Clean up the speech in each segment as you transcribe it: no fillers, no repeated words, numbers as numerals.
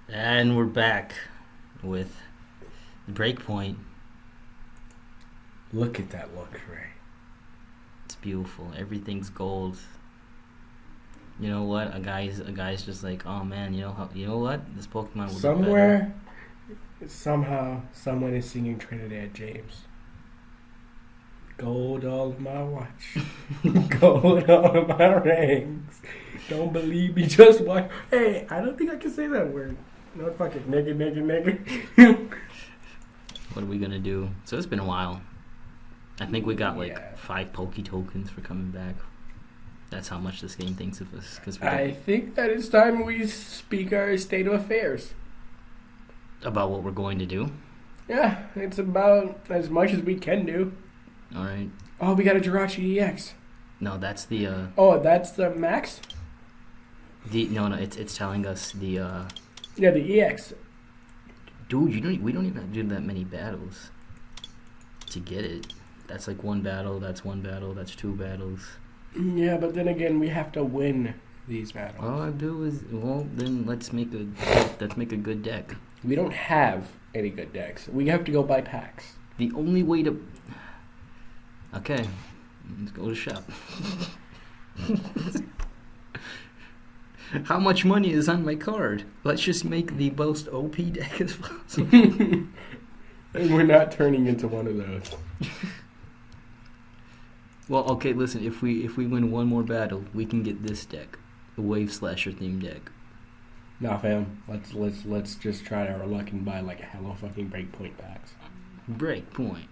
And we're back with Breakpoint. Look at that look, Ray. It's beautiful. Everything's gold. You know what? A guy's just like, oh man, you know what? This Pokemon will Somewhere, somehow, someone is singing Trinidad James. Gold all of my watch. Gold all of my rings. Don't believe me, just watch. Hey, I don't think I can say that word. No fucking nigga. What are we gonna do? So it's been a while. I think we got like Yeah. 5 Poke tokens for coming back. That's how much this game thinks of us. Cause I think that it's time we speak our state of affairs. about what we're going to do. Yeah, it's about as much as we can do. All right. Oh, we got a Jirachi EX. No, that's the Oh, that's the max? no. It's telling us the Yeah, the EX. dude. We don't even have to do that many battles to get it. That's like one battle. That's one battle. That's 2 battles. Yeah, but then again, we have to win these battles. All I do is then let's make a good deck. We don't have any good decks. We have to go buy packs. The only way to okay, let's go to shop. How much money is on my card? Let's just make the most OP deck as possible. And we're not turning into one of those. Well, okay, listen. If we win one more battle, we can get this deck, the Wave Slasher themed deck. Nah, fam. Let's just try our luck and buy like a hello fucking breakpoint packs. Breakpoint.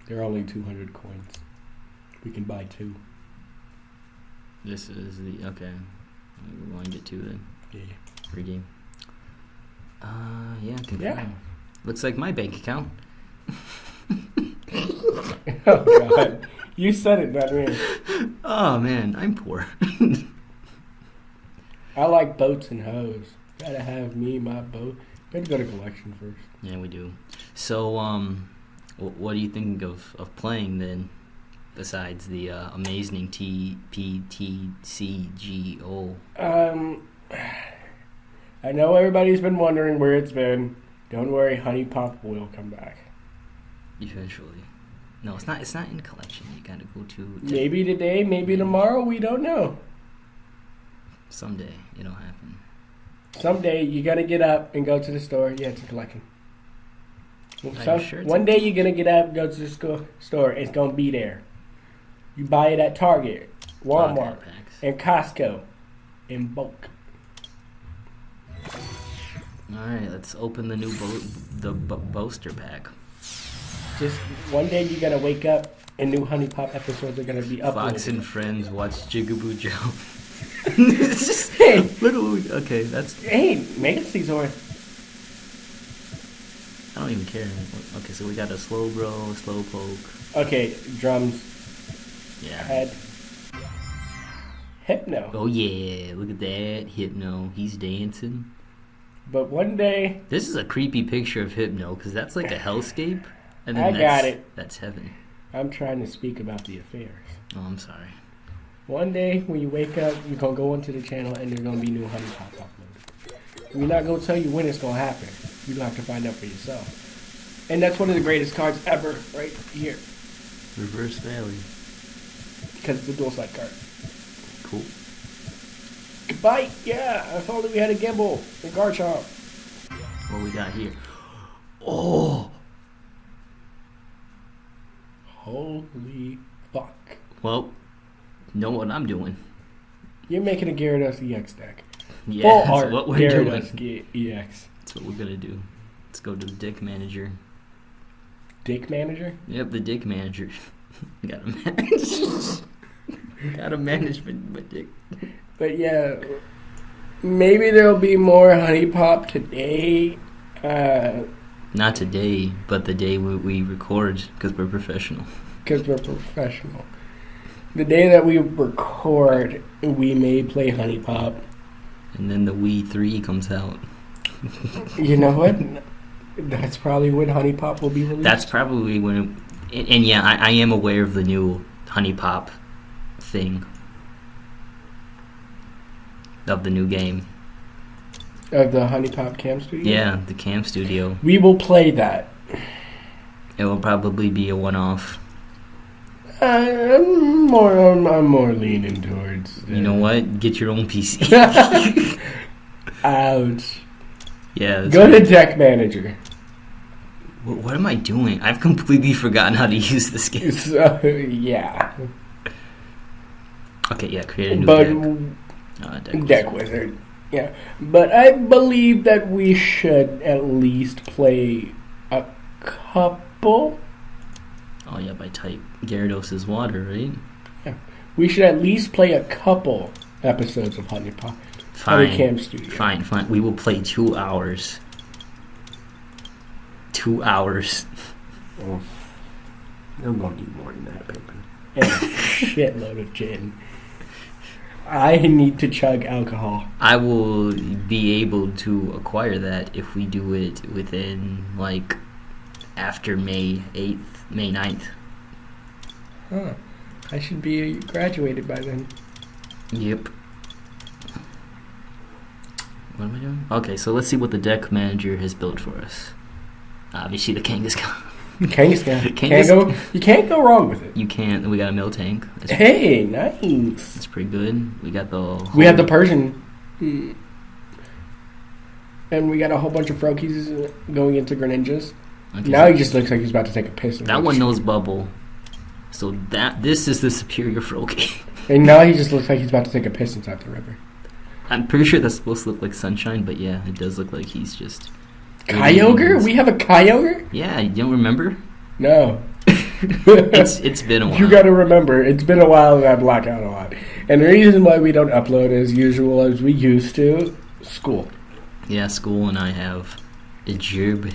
They're only 200 coins. We can buy 2. This is the okay. We're going to get 2 then. Yeah. Redeem. Yeah, confirm. Yeah. Looks like my bank account. Oh God. You said it, not me. Oh man, I'm poor. I like boats and hoes. Gotta have me, my boat. Gotta go to collection first. Yeah, we do. So, what do you think of playing then? Besides the amazing TPTCGO. I know everybody's been wondering where it's been. Don't worry, Honey Pop will come back. Eventually. No, it's not. It's not in collection. You gotta go to. Maybe today, maybe tomorrow. We don't know. Someday it'll happen. Someday you gotta get up and go to the store. Yeah, it's in collection. Are you sure One day you're gonna get up and go to the store. It's gonna be there. You buy it at Target, Walmart, Okay, packs. and Costco in bulk. All right, let's open the new Boaster pack. Just one day you're gonna wake up and new Honey Pop episodes are gonna be uploaded. Fox and Friends watch Jigaboo Joe. Hey, Look at what okay, that's. hey, Mega Caesar. I don't even care. Okay, so we got a slow grow, slow poke. Okay, drums, Yeah. head, Hypno. Oh yeah, look at that Hypno. He's dancing. But one day, This is a creepy picture of Hypno because that's like a hellscape, and I then got it. That's heaven. I'm trying to speak about the affairs. Oh, I'm sorry. One day when you wake up, you're gonna go onto the channel and there's gonna be new Honey Pop uploaded. We're not gonna tell you when it's gonna happen. You're gonna have to find out for yourself. And that's one of the greatest cards ever, right here, Reverse Valley. because it's a dual side card. Cool. Goodbye. Yeah, I thought that we had a Gimbal and Garchomp. What we got here? Oh, Holy fuck! well, know what I'm doing. You're making a Gyarados EX deck. Yeah, Full that's art what we're Gyarados doing. EX. That's what we're gonna do. Let's go to the Dick Manager. Dick Manager. Yep, the Dick Manager. Gotta manage. Gotta manage my dick. But yeah, maybe there'll be more Honey Pop today. Not today, but the day we record because we're professional. Because we're professional. The day that we record, we may play Honey Pop. And then the Wii 3 comes out. You know what? That's probably when Honey Pop will be released. That's probably when. And yeah, I am aware of the new Honey Pop thing of the new game. Of the Honey Pop Cam Studio? Yeah, the cam studio. We will play that. It will probably be a one-off. I'm more leaning towards. You know what? Get your own PC. Ouch. Yeah. Go to Deck Manager. What am I doing? I've completely forgotten how to use this game. So, yeah. Okay, yeah, create a new deck. Deck Wizard. Yeah. But I believe that we should at least play a couple. Oh, yeah, by type. Gyarados' water, right? Yeah. We should at least play a couple episodes of Honey Pop. Honey Cam Studio. Fine. We will play 2 hours. 2 hours. Oh. I'm going to need more than that, baby. And a shitload of gin. I need to chug alcohol. I will be able to acquire that if we do it within, like, after May 8th, May 9th. Huh. I should be graduated by then. Yep. What am I doing? Okay, so let's see what the deck manager has built for us. Obviously, the Kangaskhan. Kangaskhan. You can't go wrong with it. You can't. We got a Miltank. Hey, nice. That's pretty good. We got the. We had the Persian. And we got a whole bunch of Froakies going into Greninjas. Okay. Now he just looks like he's about to take a piss. That one knows Bubble. So this is the superior Froakie. And now he just looks like he's about to take a piss inside the river. I'm pretty sure that's supposed to look like Sunshine, but yeah, it does look like he's just... Kyogre? We have a Kyogre? Yeah, you don't remember? No. It's been a while. You gotta remember, it's been a while and I black out a lot. And the reason why we don't upload as usual as we used to, school. Yeah, school, and I have a job,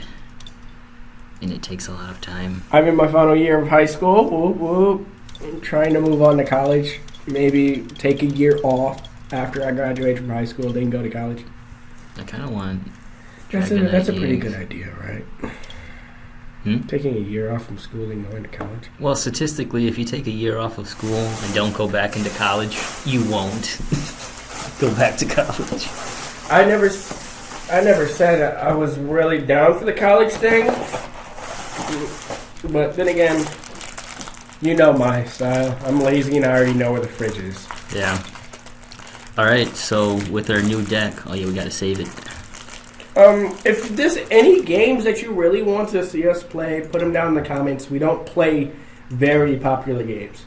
and it takes a lot of time. I'm in my final year of high school. Whoop, whoop. I'm trying to move on to college. Maybe take a year off after I graduate from high school, then go to college. I kind of want... That's a pretty good idea, right? Taking a year off from school and going to college. Well, statistically, if you take a year off of school and don't go back into college, you won't go back to college. I never said I was really down for the college thing, but then again, you know my style. I'm lazy and I already know where the fridge is. Yeah. All right. So with our new deck, oh yeah, we got to save it. If there's any games that you really want to see us play, put them down in the comments. We don't play very popular games.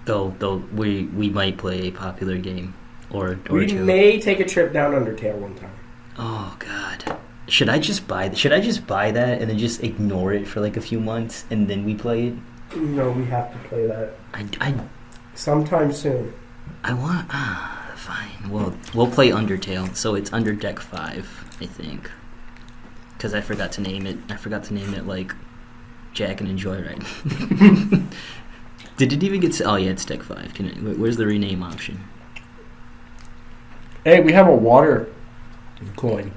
Though we might play a popular game or we two. May take a trip down Undertale one time. Oh God. Should I just buy that and then just ignore it for like a few months and then we play it? No, we have to play that. I sometime soon. I want fine. We'll play Undertale. So it's Under Deck 5, I think. Cuz I forgot to name it. Like Jack and Joyride. Did it even get oh yeah, it's Deck 5. Where's the rename option? Hey, we have a water coin.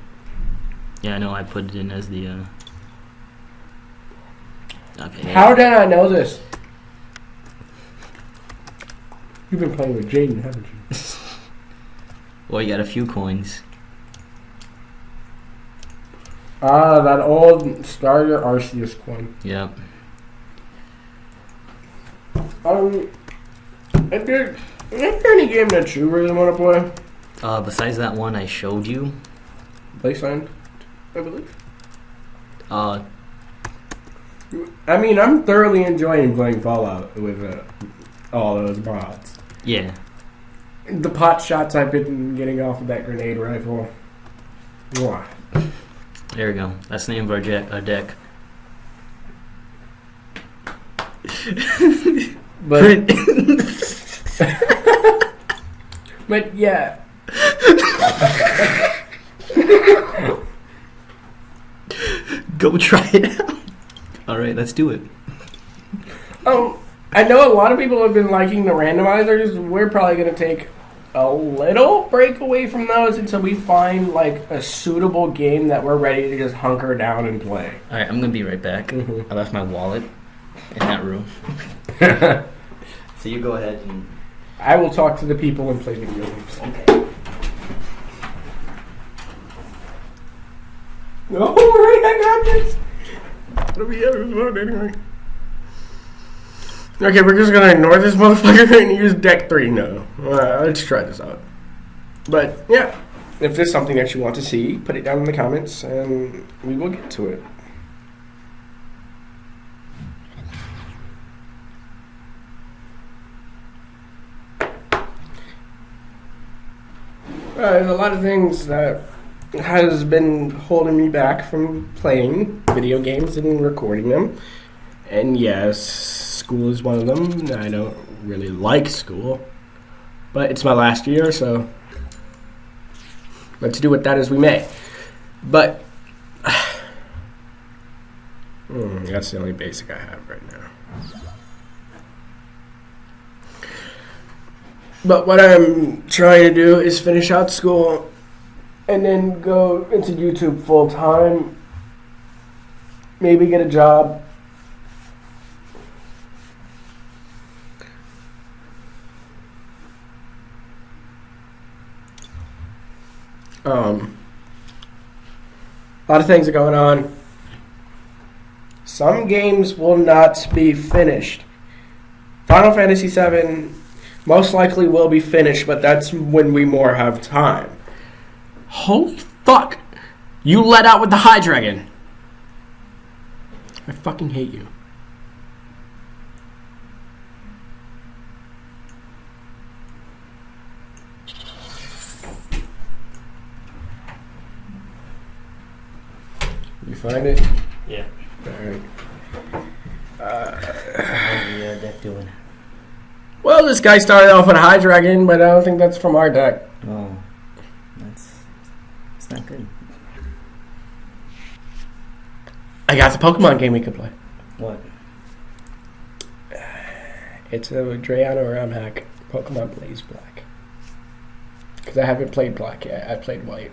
Yeah, I know. I put it in as the. Okay. How did I know this? You've been playing with Jaden, haven't you? Well, you got a few coins. That old starter Arceus coin. Yep. Is there any game that you really want to play? Besides that one I showed you. Playstand, I believe. I mean, I'm thoroughly enjoying playing Fallout with all those mods. Yeah. The pot shots I've been getting off of that grenade rifle. Mwah. There we go. That's the name of our deck. But, but yeah. Go try it out. All right, let's do it. I know a lot of people have been liking the randomizers. We're probably going to take a little break away from those until we find like a suitable game that we're ready to just hunker down and play. All right, I'm going to be right back. Mm-hmm. I left my wallet in that room. So you go ahead and... I will talk to the people and play video games. Okay. Alright, I got this. It'll be everyone anyway. Okay, we're just gonna ignore this motherfucker and use deck 3 now. Let's try this out. But, yeah. If there's something that you want to see, put it down in the comments and we will get to it. There's a lot of things that has been holding me back from playing video games and recording them. And yes, school is one of them. I don't really like school, but it's my last year, so let's do with that as we may. But that's the only basic I have right now. But what I'm trying to do is finish out school and then go into YouTube full time. Maybe get a job. A lot of things are going on. Some games will not be finished. Final Fantasy VII most likely will be finished, but that's when we more have time. Holy fuck! You let out with the High Dragon! I fucking hate you. You find it? Yeah. Alright. How's the deck doing? Well, this guy started off with a High Dragon, but I don't think that's from our deck. Oh, it's not good. I got the Pokemon game we could play. What? It's a Drayana Ramhack Pokemon Blaze Black. Because I haven't played Black yet. I played White.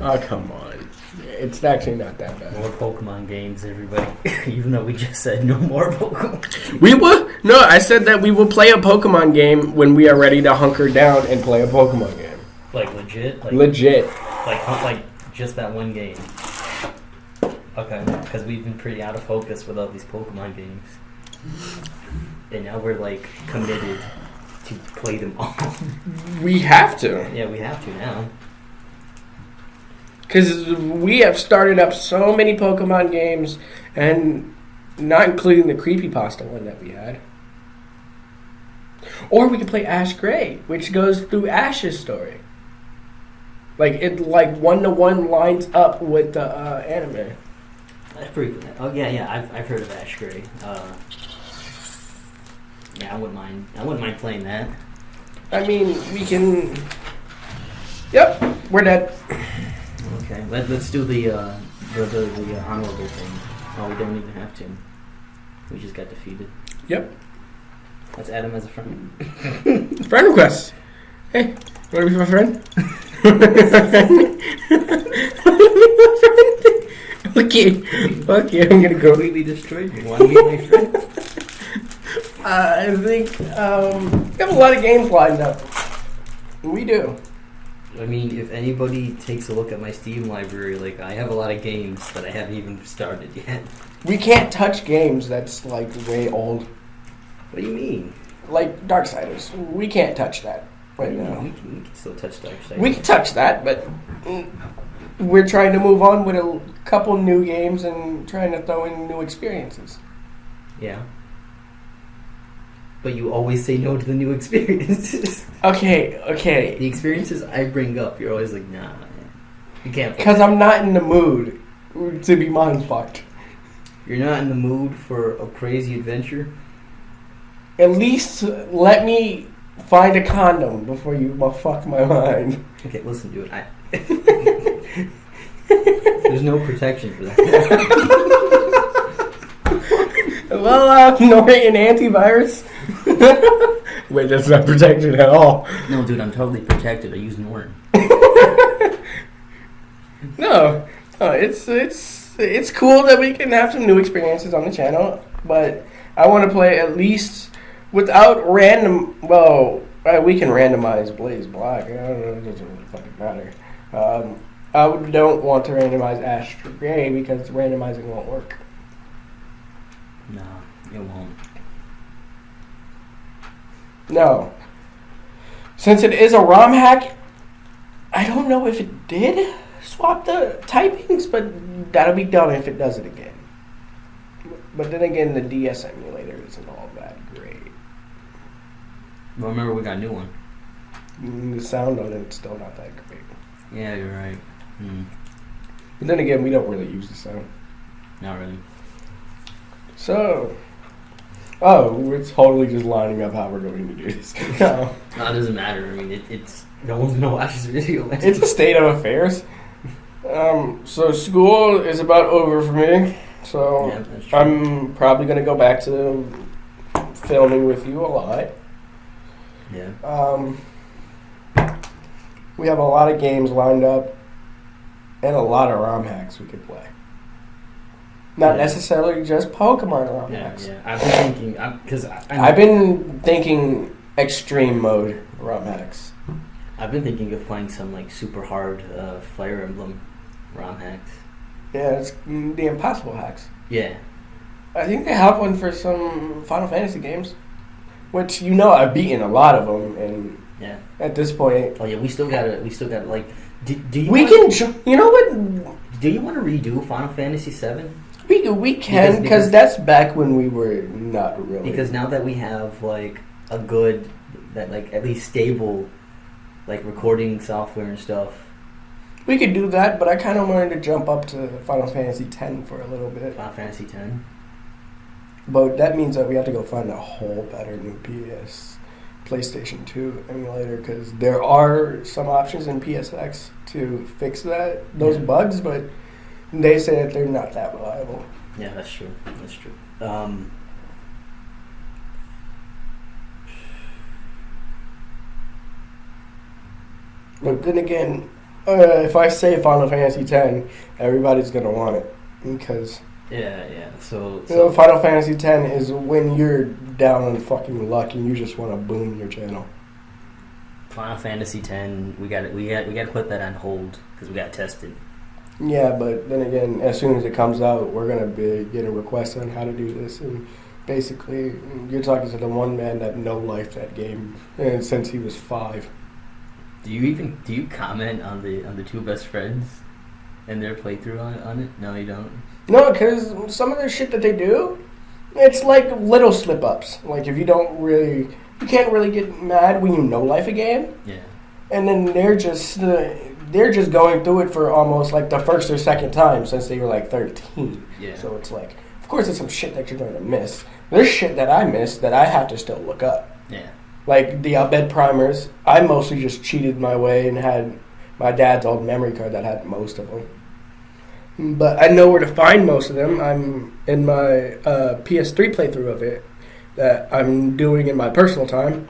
Oh, come on. It's actually not that bad. More Pokemon games, everybody. Even though we just said no more Pokemon. We will? No, I said that we will play a Pokemon game when we are ready to hunker down and play a Pokemon game. Like legit? Legit. Like just that one game. Okay, because we've been pretty out of focus with all these Pokemon games. And now we're like committed to play them all. We have to. Yeah, we have to now. Because we have started up so many Pokemon games, and not including the Creepypasta one that we had. Or we could play Ash Gray, which goes through Ash's story. Like, it like 1-to-1 lines up with the anime. That's pretty cool. Oh, yeah, I've heard of Ash Gray. Yeah, I wouldn't mind playing that. I mean, we can... Yep, we're dead. Okay, let's do the honorable thing. Oh, we don't even have to. We just got defeated. Yep. Let's add him as a friend. Friend request. Hey, you want to be my friend? Okay, I'm gonna go. Completely destroyed me. Want to be my friend? I think we have a lot of games lined up. We do. I mean, if anybody takes a look at my Steam library, like, I have a lot of games that I haven't even started yet. We can't touch games that's, like, way old. What do you mean? Like Darksiders. We can't touch that right now. We can still touch Darksiders. We can touch that, but we're trying to move on with a couple new games and trying to throw in new experiences. Yeah. But you always say no to the new experiences. Okay. The experiences I bring up, you're always like, nah, man. You can't. Because I'm not in the mood to be mind fucked. You're not in the mood for a crazy adventure? At least let me find a condom before you fuck my mind. Okay, listen to it. There's no protection for that. Well, Norton antivirus. Wait, that's not protection at all. No, dude, I'm totally protected. I use Norton. No, it's cool that we can have some new experiences on the channel, but I want to play at least without random. Well, We can randomize Blaze Black. I don't know. It doesn't really fucking matter. I don't want to randomize Astro Gray because randomizing won't work. No, it won't. No. Since it is a ROM hack, I don't know if it did swap the typings, but that'll be dumb if it does it again. But then again, the DS emulator isn't all that great. Well, remember, we got a new one. The sound on it's still not that great. Yeah, you're right. But then again, we don't really use the sound. Not really. So, we're totally just lining up how we're going to do this. No. No, it doesn't matter. I mean, it's no one's gonna watch this video. It's a state of affairs. So school is about over for me. So Yeah, that's true. I'm probably going to go back to filming with you a lot. Yeah. We have a lot of games lined up and a lot of ROM hacks we could play. Not Yeah. necessarily just Pokemon ROM Yeah, hacks. yeah. I've been thinking, because I've been thinking extreme mode ROM hacks. I've been thinking of playing some like super hard Fire Emblem ROM hacks. Yeah, it's the impossible hacks. Yeah. I think they have one for some Final Fantasy games, which I've beaten a lot of them, and Yeah. at this point, Oh yeah, we still gotta like. Do you we want, can. You know what? Do you want to redo Final Fantasy VII? We can because that's back when we were not really. Because now that we have like a good, that like at least stable, like recording software and stuff. we could do that, but I kind of wanted to jump up to Final Fantasy X for a little bit. Final Fantasy X. But that means that we have to go find a whole better new PlayStation 2 emulator because there are some options in PSX to fix those Yeah. bugs, but they say that they're not that reliable. Yeah, that's true. That's true. But then again, if I say Final Fantasy X, everybody's gonna want it because Yeah. So Final Fantasy X is when you're down on fucking luck and you just want to boom your channel. Final Fantasy X, we got to put that on hold because we got tested. Yeah, but then again, as soon as it comes out, we're gonna be getting requests on how to do this, and basically, you're talking to the one man that no-life that game, and since he was 5. Do you comment on the two best friends and their playthrough on it? No, you don't. No, because some of the shit that they do, it's like little slip-ups. Like if you can't really get mad when you no-life a game, Yeah. and then they're just going through it for almost like the first or second time since they were like 13. Yeah. So it's like, of course, there's some shit that you're going to miss. There's shit that I missed that I have to still look up. Yeah. Like the Abed primers, I mostly just cheated my way and had my dad's old memory card that had most of them. But I know where to find most of them. I'm in my PS3 playthrough of it that I'm doing in my personal time.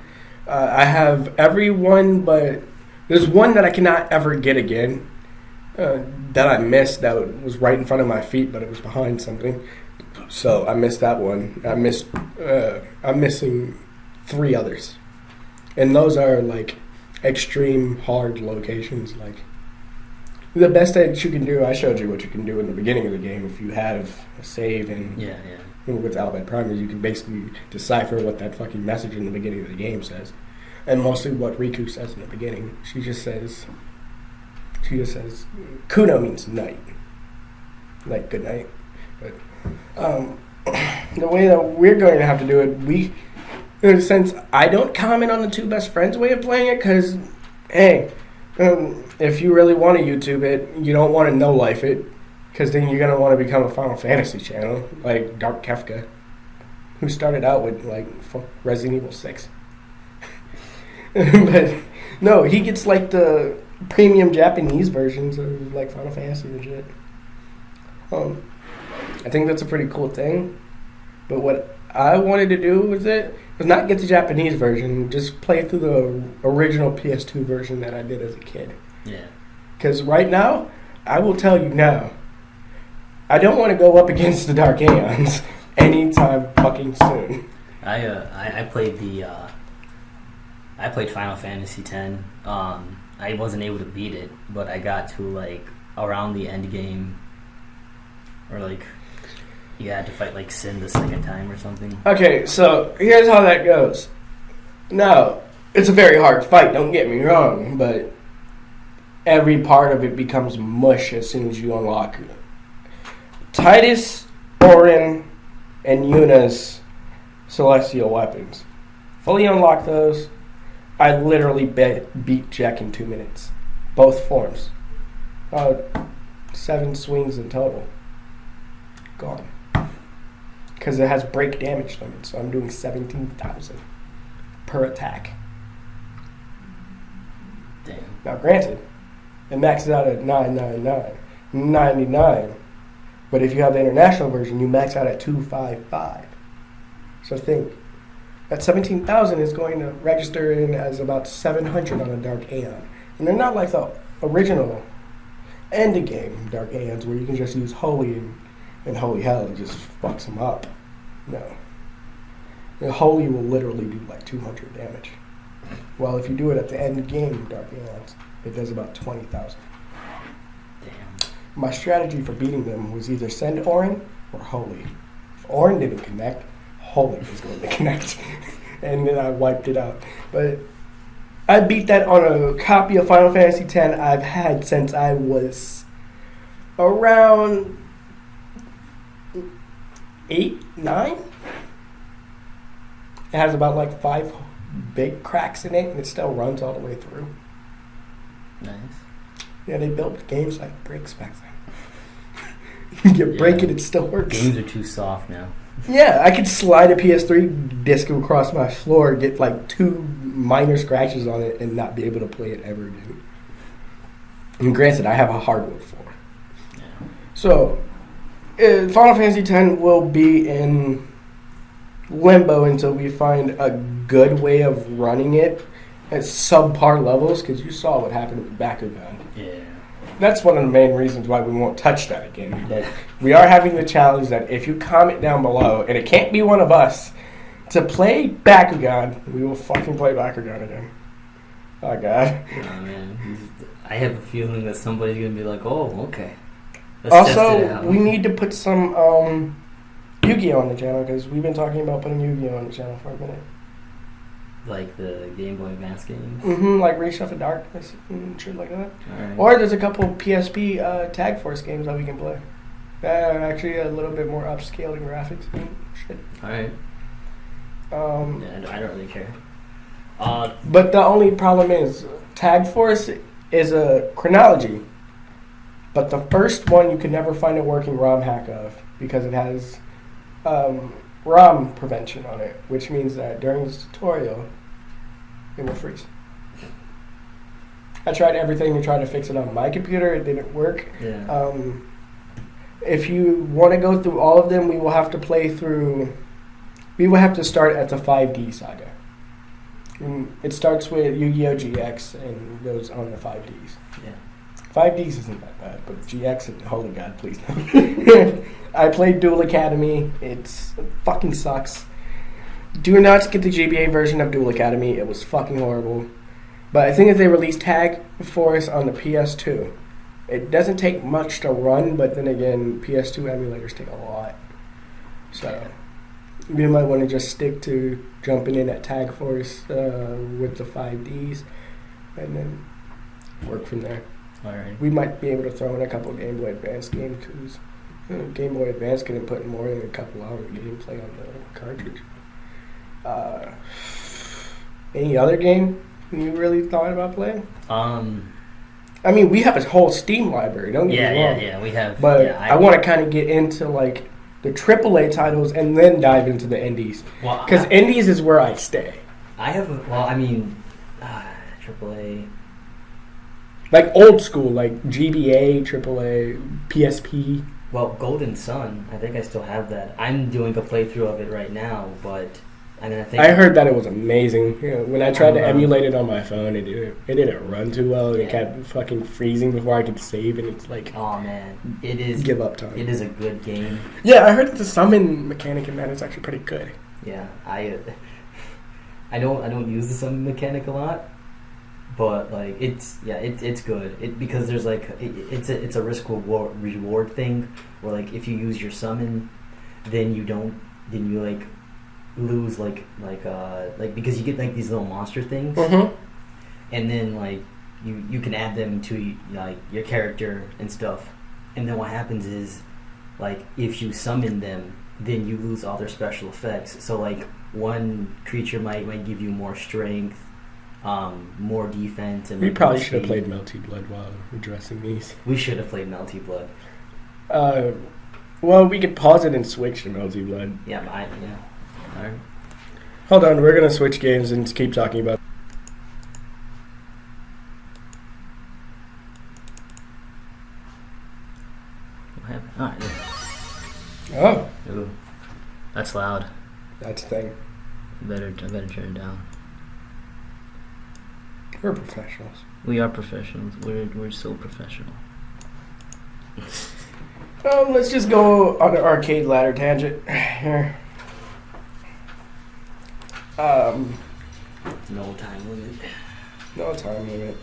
I have every one, but there's one that I cannot ever get again that I missed that was right in front of my feet, but it was behind something. So I missed that one. I'm missing 3 others. And those are like extreme hard locations. Like the best that you can do, I showed you what you can do in the beginning of the game. If you have a save and Yeah. with Albert Primers, you can basically decipher what that fucking message in the beginning of the game says. And mostly what Riku says in the beginning. She just says, Kuno means night. Like good night. But the way that we're going to have to do it, since I don't comment on the two best friends' way of playing it, because, hey, if you really want to YouTube it, you don't want to no-life it, because then you're going to want to become a Final Fantasy channel, like Dark Kefka, who started out with, like, Resident Evil 6. But, no, he gets, like, the premium Japanese versions of, like, Final Fantasy and shit. I think that's a pretty cool thing, but what I wanted to do with it was not get the Japanese version, just play through the original PS2 version that I did as a kid. Yeah. Because right now, I will tell you now, I don't want to go up against the Dark Aeons anytime fucking soon. I played the I played Final Fantasy X. I wasn't able to beat it, but I got to like around the end game, or like you had to fight like Sin the second time or something. Okay, so here's how that goes. Now, it's a very hard fight, don't get me wrong, but every part of it becomes mush as soon as you unlock it. Titus, Auron, and Yuna's celestial weapons. Fully unlock those. I literally beat Jack in 2 minutes. Both forms. 7 swings in total. Gone. Because it has break damage limit, so I'm doing 17,000 per attack. Damn. Now, granted, it maxes out at 999, but if you have the international version, you max out at 255. So think, that 17,000 is going to register in as about 700 on a Dark Aeon. And they're not like the original end game Dark Aeons where you can just use Holy and Holy Hell and just fucks them up. No. The Holy will literally do like 200 damage. Well, if you do it at the end game Dark Aeons, it does about 20,000. Damn. My strategy for beating them was either send Auron or Holy. If Auron didn't connect, Holy was going to connect. And then I wiped it out. But I beat that on a copy of Final Fantasy X I've had since I was around 8, 9. It has about like 5 big cracks in it, and it still runs all the way through. Nice. Yeah, they built games like bricks back then. You break it, it still works. Games are too soft now. Yeah, I could slide a PS3 disc across my floor, get like 2 minor scratches on it, and not be able to play it ever again. And granted, I have a hardwood floor. Yeah. So, Final Fantasy X will be in limbo until we find a good way of running it at subpar levels, because you saw what happened with Bakugan. Yeah. That's one of the main reasons why we won't touch that again. But we are having the challenge that if you comment down below, and it can't be one of us, to play Bakugan, we will fucking play Bakugan again. Oh, God. Oh, man. I have a feeling that somebody's going to be like, oh, okay. Let's test it Also, out. we need to put some Yu-Gi-Oh! On the channel, because we've been talking about putting Yu-Gi-Oh! On the channel for a minute. Like the Game Boy Advance games? Like Reach of Darkness and shit like that. Alright. Or there's a couple PSP Tag Force games that we can play. That are actually a little bit more upscaled in graphics and shit. Alright. Yeah, I don't really care. But the only problem is, Tag Force is a chronology. But the first one you can never find a working ROM hack of, because it has ROM prevention on it, which means that during this tutorial, it will freeze. I tried everything to try to fix it on my computer. It didn't work. Yeah. If you want to go through all of them, we will have to play through... We will have to start at the 5D saga. It starts with Yu-Gi-Oh! GX and goes on the 5Ds. Yeah. 5Ds isn't that bad, but GX, and holy God, please no. I played Duel Academy. It fucking sucks. Do not get the GBA version of Duel Academy. It was fucking horrible. But I think if they released Tag Force on the PS2, it doesn't take much to run, but then again, PS2 emulators take a lot. So you might want to just stick to jumping in at Tag Force with the 5Ds and then work from there. Alright. We might be able to throw in a couple of Game Boy Advance games, because Game Boy Advance couldn't put more than a couple hours of gameplay on the cartridge. Any other game you really thought about playing? I mean, we have a whole Steam library, don't get me wrong. Yeah, we have. But yeah, I want to kind of get into, like, the AAA titles and then dive into the indies. Because indies is where I stay. I have, AAA. Like old school, like GBA, AAA, PSP. Well, Golden Sun, I think I still have that. I'm doing a playthrough of it right now, but I think I heard that it was amazing. You know, when I tried to emulate it on my phone, it didn't run too well. And It kept fucking freezing before I could save, and it's like, oh man, it is give up time. It is a good game. Yeah, I heard that the summon mechanic in that is actually pretty good. Yeah, I don't use the summon mechanic a lot, but like it's good. Because there's like it's a risk reward thing where like if you use your summon, then you like lose like because you get like these little monster things, and then like you can add them to like your character and stuff, and then what happens is like if you summon them, then you lose all their special effects. So like one creature might give you more strength, more defense, and We like, probably more should have speed. played Melty Blood while addressing these. We should have played Melty Blood. Well, we could pause it and switch to Melty Blood. Yeah, All right. Hold on, we're gonna switch games and keep talking about. What happened? All right. Oh, Ooh, that's loud. that's the thing. I better turn it down. We're professionals. We are professionals. We're so professional. Let's just go on an arcade ladder tangent here. No time limit. No time limit.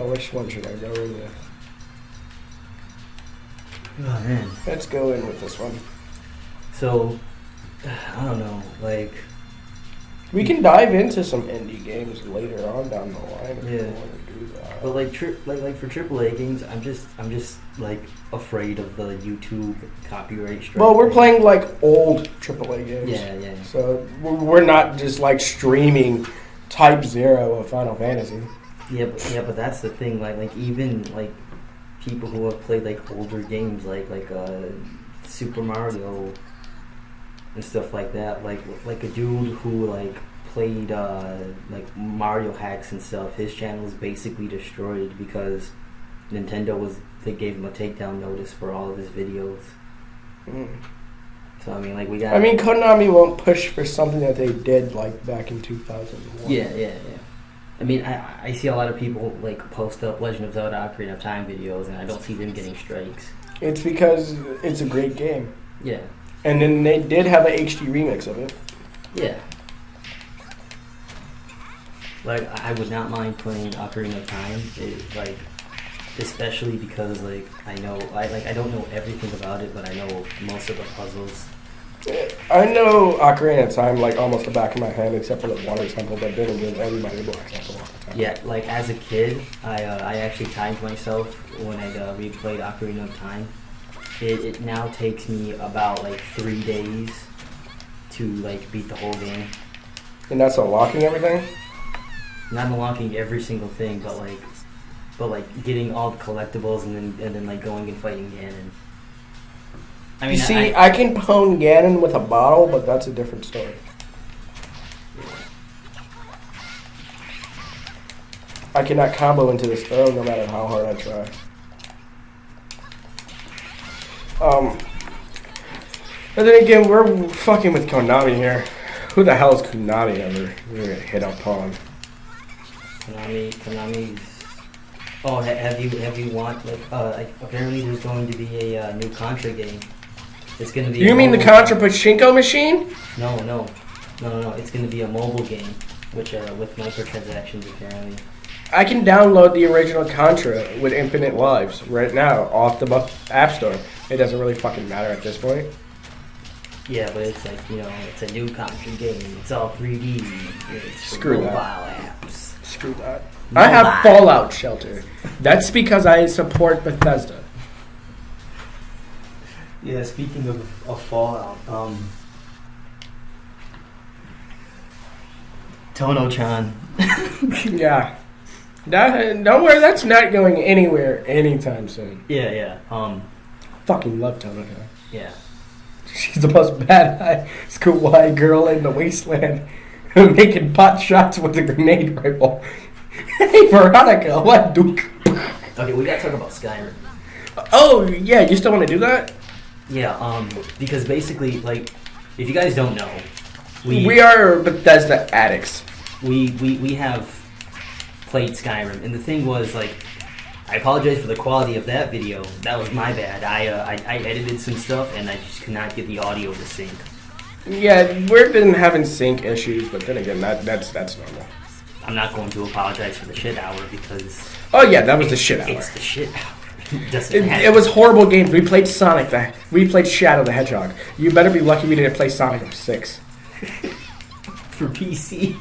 Which one should I go in with? Oh man. Let's go in with this one. So, I don't know. Like, We can dive into some indie games later on down the line if Yeah. you want to do that. but like for AAA games, I'm just like afraid of the YouTube copyright strike. Well, we're thing. playing like old AAA games. Yeah. So we're not just like streaming Type Zero of Final Fantasy. Yeah, but that's the thing. Like even like people who have played like older games, like Super Mario and stuff like that. Like a dude who like played like Mario hacks and stuff. His channel is basically destroyed because they gave him a takedown notice for all of his videos. So I mean, like we got. I mean, Konami won't push for something that they did like back in 2001. Yeah. I mean, I see a lot of people like post up Legend of Zelda Ocarina of Time videos, and I don't see them getting strikes. It's because it's a great game. Yeah. And then they did have an HD remix of it. Yeah. Like, I would not mind playing Ocarina of Time, like, especially because, like, I don't know everything about it, but I know most of the puzzles. I know Ocarina of Time like almost the back of my hand, except for the water temple, but then again, everybody blocks out the water temple. Yeah, like, as a kid, I actually timed myself when I replayed Ocarina of Time. It now takes me about, like, 3 days to, like, beat the whole game. And that's unlocking everything? Not unlocking every single thing, but getting all the collectibles and then like going and fighting Ganon. I mean, You see, I can pwn Ganon with a bottle, but that's a different story. I cannot combo into this throw no matter how hard I try. And then again, we're fucking with Konami here. Who the hell is Konami ever? We're gonna hit up on. Konami's. Oh, have you want like apparently there's going to be a new Contra game. It's going to be. You mean the Contra Pachinko machine? No. It's going to be a mobile game, which with microtransactions apparently. I can download the original Contra with infinite lives right now off the App Store. It doesn't really fucking matter at this point. Yeah, but it's like, it's a new Contra game. It's all 3D. It's Screw mobile that. apps. Screw that. I have Fallout Shelter. That's because I support Bethesda. Yeah, speaking of Fallout, Tono-chan. Yeah. Don't worry, that's not going anywhere anytime soon. Yeah. Fucking love Tono-chan. Yeah. She's the most badass kawaii girl in the wasteland, making pot shots with a grenade rifle. Hey, Veronica, what duke? Okay, we gotta talk about Skyrim. Oh, yeah, you still want to do that? Yeah, because basically, like, if you guys don't know, We are Bethesda addicts. we have played Skyrim, and the thing was, like, I apologize for the quality of that video. That was my bad. I edited some stuff, and I just could not get the audio to sync. Yeah, we've been having sync issues, but then again, that's normal. I'm not going to apologize for the shit hour because Oh yeah, that was the shit hour. it's the shit hour. It doesn't have It was horrible games. We played Sonic. We played Shadow the Hedgehog. You better be lucky we didn't play Sonic 6. for PC.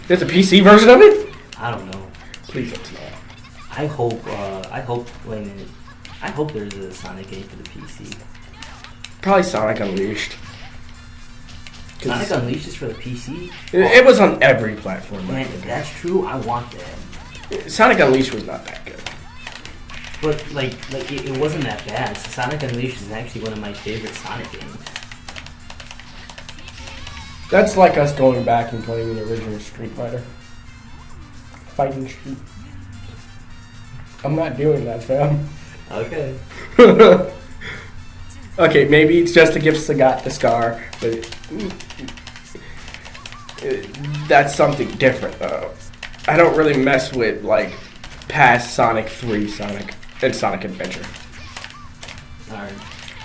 There's a PC version of it? I don't know. Please, it's not. I hope. Wait a minute. I hope there's a Sonic game for the PC. Probably Sonic Unleashed. Sonic Unleashed is for the PC. It was on every platform. Man, if that's true, I want that. Sonic Unleashed was not that good. But it wasn't that bad. Sonic Unleashed is actually one of my favorite Sonic games. That's like us going back and playing the original Street Fighter. Fighting Street. I'm not doing that, fam. Okay. Okay, maybe it's just to give Sagat the scar, but that's something different, though. I don't really mess with, like, past Sonic 3 Sonic and Sonic Adventure. Alright.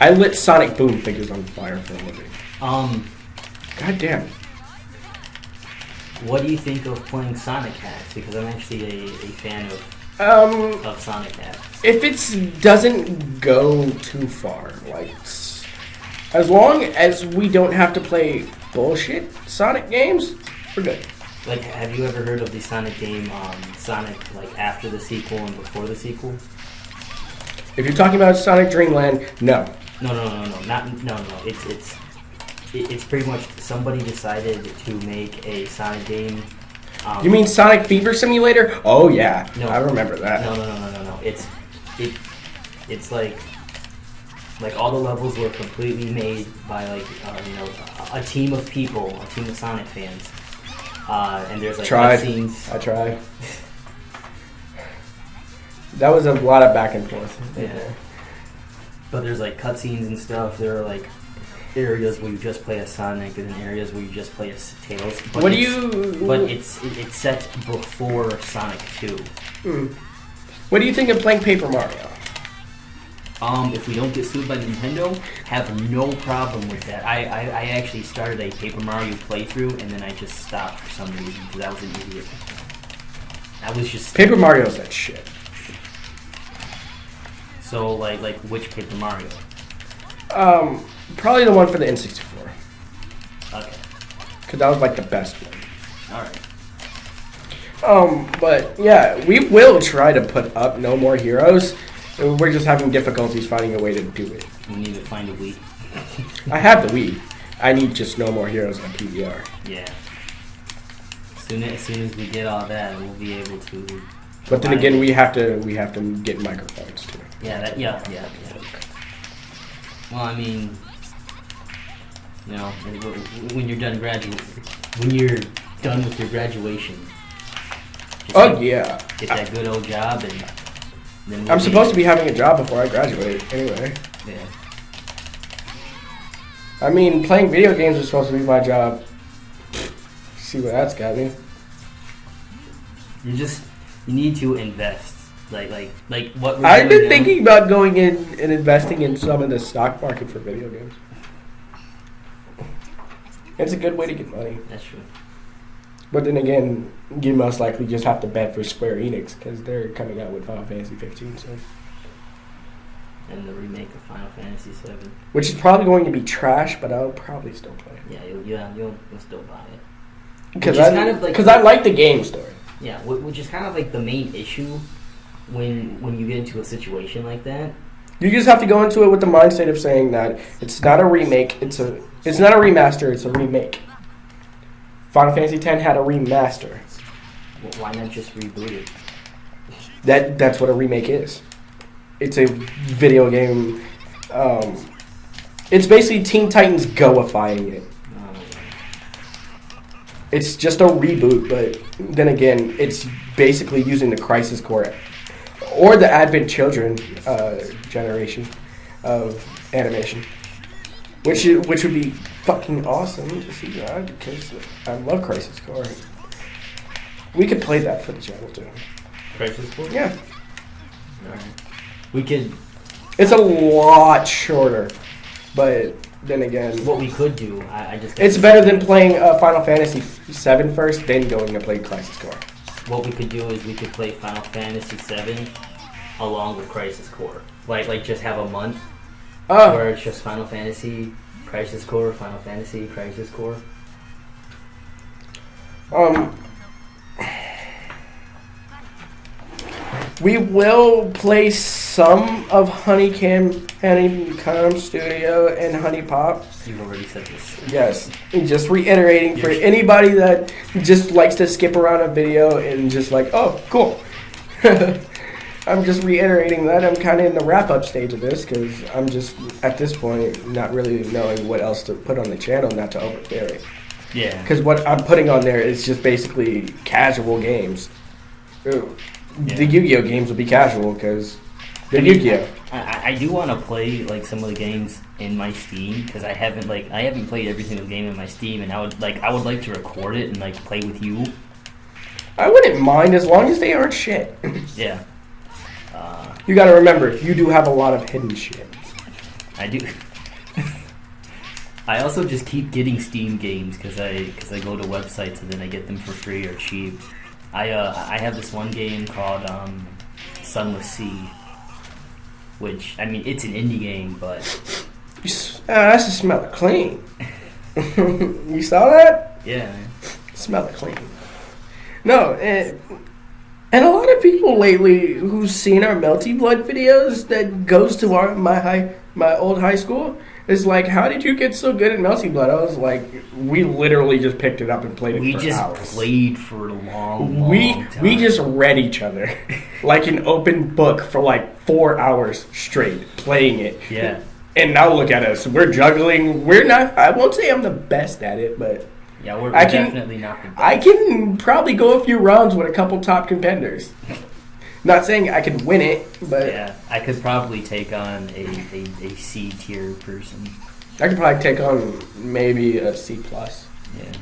I lit Sonic Boom figures on fire for a living. God damn. What do you think of playing Sonic Hats? Because I'm actually a fan of Sonic Hats. If it doesn't go too far, like, as long as we don't have to play bullshit Sonic games, we're good. Like, have you ever heard of the Sonic game, Sonic, like, after the sequel and before the sequel? If you're talking about Sonic Dreamland, no. No. It's pretty much somebody decided to make a Sonic game. You mean Sonic Fever Simulator? Oh yeah, No. I remember that. No. It's like all the levels were completely made by a team of people, a team of Sonic fans. And there's like cutscenes. I tried. That was a lot of back and forth. Yeah. But there's like cutscenes and stuff. There are like areas where you just play as Sonic, and then areas where you just play as Tails. But it's set before Sonic 2. What do you think of playing Paper Mario? If we don't get sued by Nintendo, have no problem with that. I actually started a Paper Mario playthrough, and then I just stopped for some reason because I was an idiot. I was just Paper Mario's that shit. So like which Paper Mario? Probably the one for the N64. Okay. Because that was like the best one. Alright. But yeah, we will try to put up No More Heroes. We're just having difficulties finding a way to do it. We need to find a Wii. I have the Wii. I need just No More Heroes on PVR. Yeah. As soon as we get all that, we'll be able to. But then again, we have to get microphones too. Yeah. Well, I mean, when you're done with your graduation. Yeah. Get that good old job, and then I'm supposed to be having a job before I graduate, anyway. Yeah. I mean, playing video games is supposed to be my job. See what that's got me. You need to invest. Like what we're I've doing been now. thinking about going in and investing in some of the stock market for video games. It's a good way to get money. That's true. But then again, you most likely just have to bet for Square Enix because they're coming out with Final Fantasy 15 soon. And the remake of Final Fantasy 7. Which is probably going to be trash, but I'll probably still play it. Yeah, you'll still buy it. Because kind of like I like the game story. Yeah, which is kind of like the main issue when you get into a situation like that. You just have to go into it with the mindset of saying that it's not a remake, it's not a remaster, it's a remake. Final Fantasy X had a remaster. Well, why not just reboot it? That's what a remake is. It's a video game. It's basically Teen Titans Go-ifying it. It's just a reboot, but then again, it's basically using the Crisis Core or the Advent Children generation of animation, which would be fucking awesome to see that because I love Crisis Core. We could play that for the channel too. Crisis Core? Yeah. Alright. We could. It's a lot shorter, but then again, What we could do, I just. it's better than playing Final Fantasy VII first, then going to play Crisis Core. What we could do is we could play Final Fantasy VII along with Crisis Core. Like just have a month where it's just Final Fantasy, Crisis Core, Final Fantasy, Crisis Core. We will play some of Honeycomb Studio and Honey Pop. You've already said this. Yes, and just reiterating for anybody that just likes to skip around a video and just like, oh, cool. I'm just reiterating that I'm kind of in the wrap-up stage of this because I'm just, at this point, not really knowing what else to put on the channel, not to overbear it. Yeah. Because what I'm putting on there is just basically casual games. The Yu-Gi-Oh games will be casual because they're Yu-Gi-Oh. I do want to play like some of the games in my Steam because I haven't played every single game in my Steam, and I would like to record it and like play with you. I wouldn't mind as long as they aren't shit. Yeah. You got to remember, you do have a lot of hidden shit. I do. I also just keep getting Steam games because I go to websites and then I get them for free or cheap. I have this one game called Sunless Sea, which, I mean, it's an indie game, but... That's a smell of clean. You saw that? Yeah, man. Smell of clean. No, and a lot of people lately who've seen our Melty Blood videos that goes to my old high school is like, how did you get so good at Melty Blood? I was like, we literally just picked it up and played it for hours. We just played for a long time. We just read each other like an open book for like 4 hours straight playing it. Yeah. And now look at us. We're juggling. We're not, I won't say I'm the best at it, but yeah, we're definitely not the best. I can probably go a few rounds with a couple top contenders. Not saying I could win it, but... Yeah, I could probably take on a C tier person. I could probably take on maybe a C+. Yeah.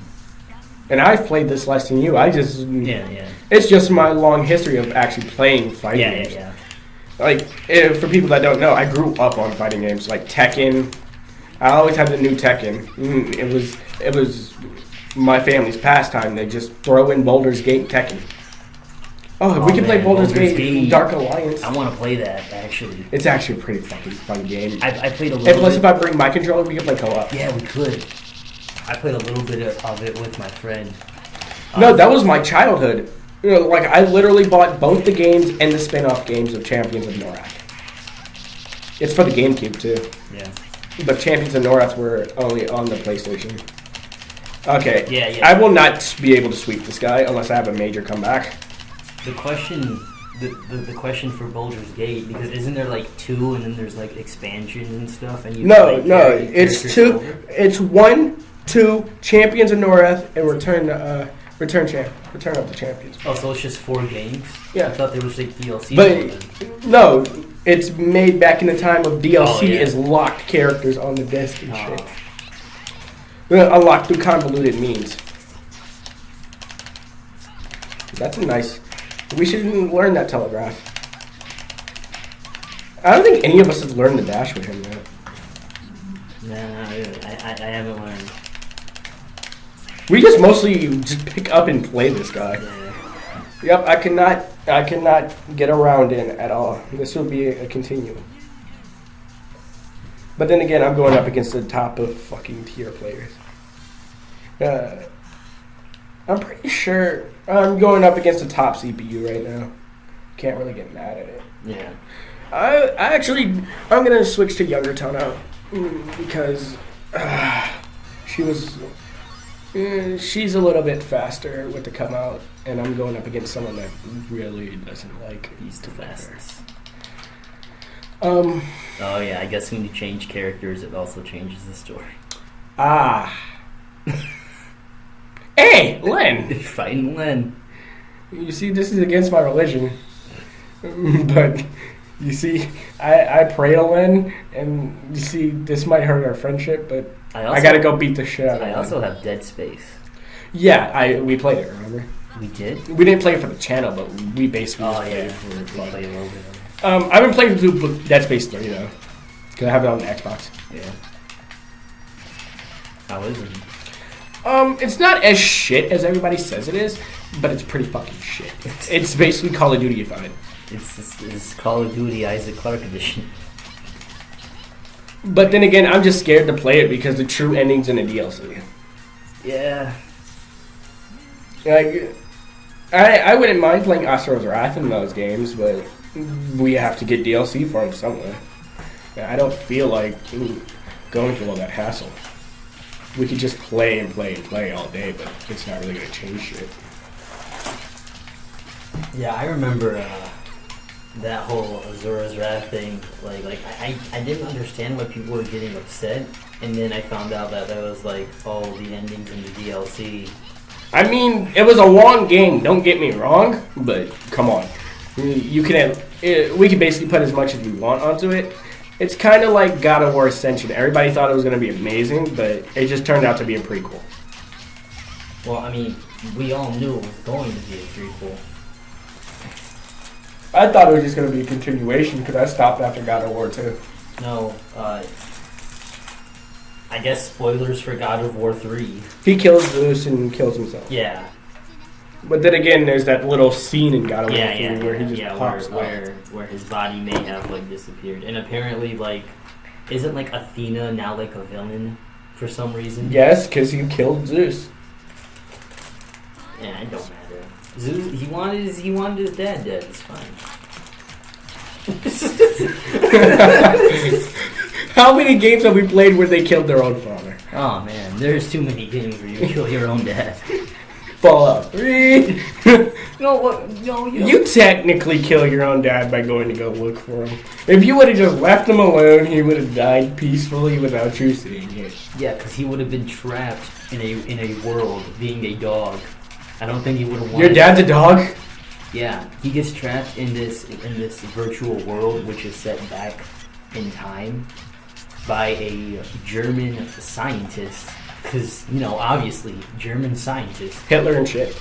And I've played this less than you. Yeah. It's just my long history of actually playing fighting games. Yeah. Like, for people that don't know, I grew up on fighting games. Like Tekken. I always had the new Tekken. It was my family's pastime. They just throw in Baldur's Gate Tekken. Oh, we can play Baldur's Gate Dark Alliance. I want to play that, actually. It's actually a pretty fucking fun game. I played a little And plus, if I bring my controller, we can play co-op. Yeah, we could. I played a little bit of it with my friend. No, that was my childhood. You know, like, I literally bought both the games and the spin-off games of Champions of Norath. It's for the GameCube, too. Yeah. But Champions of Norath were only on the PlayStation. Okay. Yeah. I will not be able to sweep this guy unless I have a major comeback. The question for Baldur's Gate, because isn't there like 2 and then there's like expansions and stuff, and you it's 2. It's 1, 2, Champions of Norath, and Return of the Champions. Oh, so it's just 4 games? Yeah. I thought there was like DLC. But no, it's made back in the time of DLC. Oh, yeah. Is locked characters on the disc and shit. Unlocked through convoluted means. That's a nice. We should learn that telegraph. I don't think any of us have learned the dash with him yet. No, I haven't learned. We just mostly just pick up and play this guy. Yeah. Yep, I cannot get around in at all. This will be a continuum. But then again, I'm going up against the top of fucking tier players. I'm pretty sure I'm going up against a top CPU right now. Can't really get mad at it. Yeah. I'm gonna switch to younger Tono because she's a little bit faster with the come out, and I'm going up against someone that really doesn't like. He's the fastest. Oh yeah, I guess when you change characters, it also changes the story. Hey, Len! You're fighting Len. You see, this is against my religion. But, you see, I pray to Len, and you see, this might hurt our friendship, but I gotta go beat the shit out of Len. I also have Dead Space. Yeah, we played it, remember? We did? We didn't play it for the channel, but we basically played it for the fun. Played a little bit of it. I've been playing through Dead Space 3, though. Because I have it on the Xbox. Yeah. How is it? It's not as shit as everybody says it is, but it's pretty fucking shit. It's basically Call of Duty if It's Call of Duty Isaac Clarke edition. But then again, I'm just scared to play it because the true ending's in the DLC. Yeah. Like, I wouldn't mind playing Asura's Wrath in those games, but we have to get DLC for them somewhere. I don't feel like going through all that hassle. We could just play and play and play all day, but it's not really going to change shit. Yeah, I remember that whole Azura's Wrath thing. Like I didn't understand why people were getting upset, and then I found out that was like, oh, the endings in the DLC. I mean, it was a long game, don't get me wrong, but come on. We can basically put as much as we want onto it. It's kind of like God of War Ascension. Everybody thought it was going to be amazing, but it just turned out to be a prequel. Well, I mean, we all knew it was going to be a prequel. I thought it was just going to be a continuation because I stopped after God of War 2. No, I guess spoilers for God of War 3. He kills Zeus and kills himself. Yeah. But then again, there's that little scene in God of War 3 where he just pops where his body may have like disappeared, and apparently like isn't like Athena now like a villain for some reason? Yes, because he killed Zeus. Yeah, it don't matter. Zeus, he wanted his dad dead. It's fine. How many games have we played where they killed their own father? Oh man, there's too many games where you kill your own dad. Fallout 3. No, You technically kill your own dad by going to go look for him. If you would have just left him alone, he would have died peacefully without you seeing it. Yeah, because he would have been trapped in a world being a dog. I don't think he would have wanted. Your dad's a dog? Yeah, he gets trapped in this virtual world, which is set back in time by a German scientist. Because, obviously, German scientists. Hitler and shit.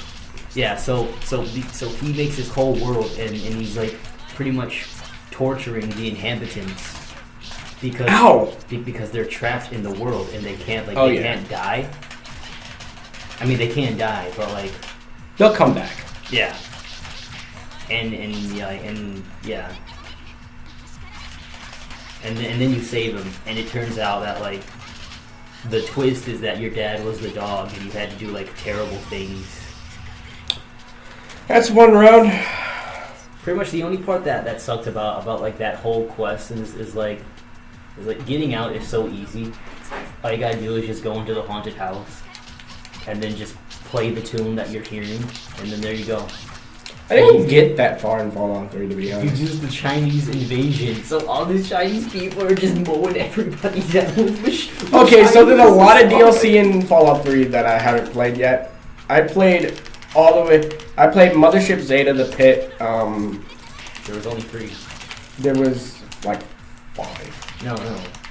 Yeah, so he makes this whole world, and he's, like, pretty much torturing the inhabitants. Because they're trapped in the world, and they can't, can't die. I mean, they can die, but, like... They'll come back. Yeah. And then you save him, and it turns out that, like... The twist is that your dad was the dog, and you had to do like terrible things. That's one round. Pretty much the only part that sucked about like that whole quest is like getting out is so easy. All you gotta do is just go into the haunted house, and then just play the tune that you're hearing, and then there you go. I didn't get that far in Fallout 3, to be honest. You use the Chinese invasion, so all these Chinese people are just mowing everybody down. Okay, so there's a lot of DLC in Fallout 3 that I haven't played yet. I played all the way... I played Mothership Zeta, The Pit. There was only 3. There was, like, 5. No,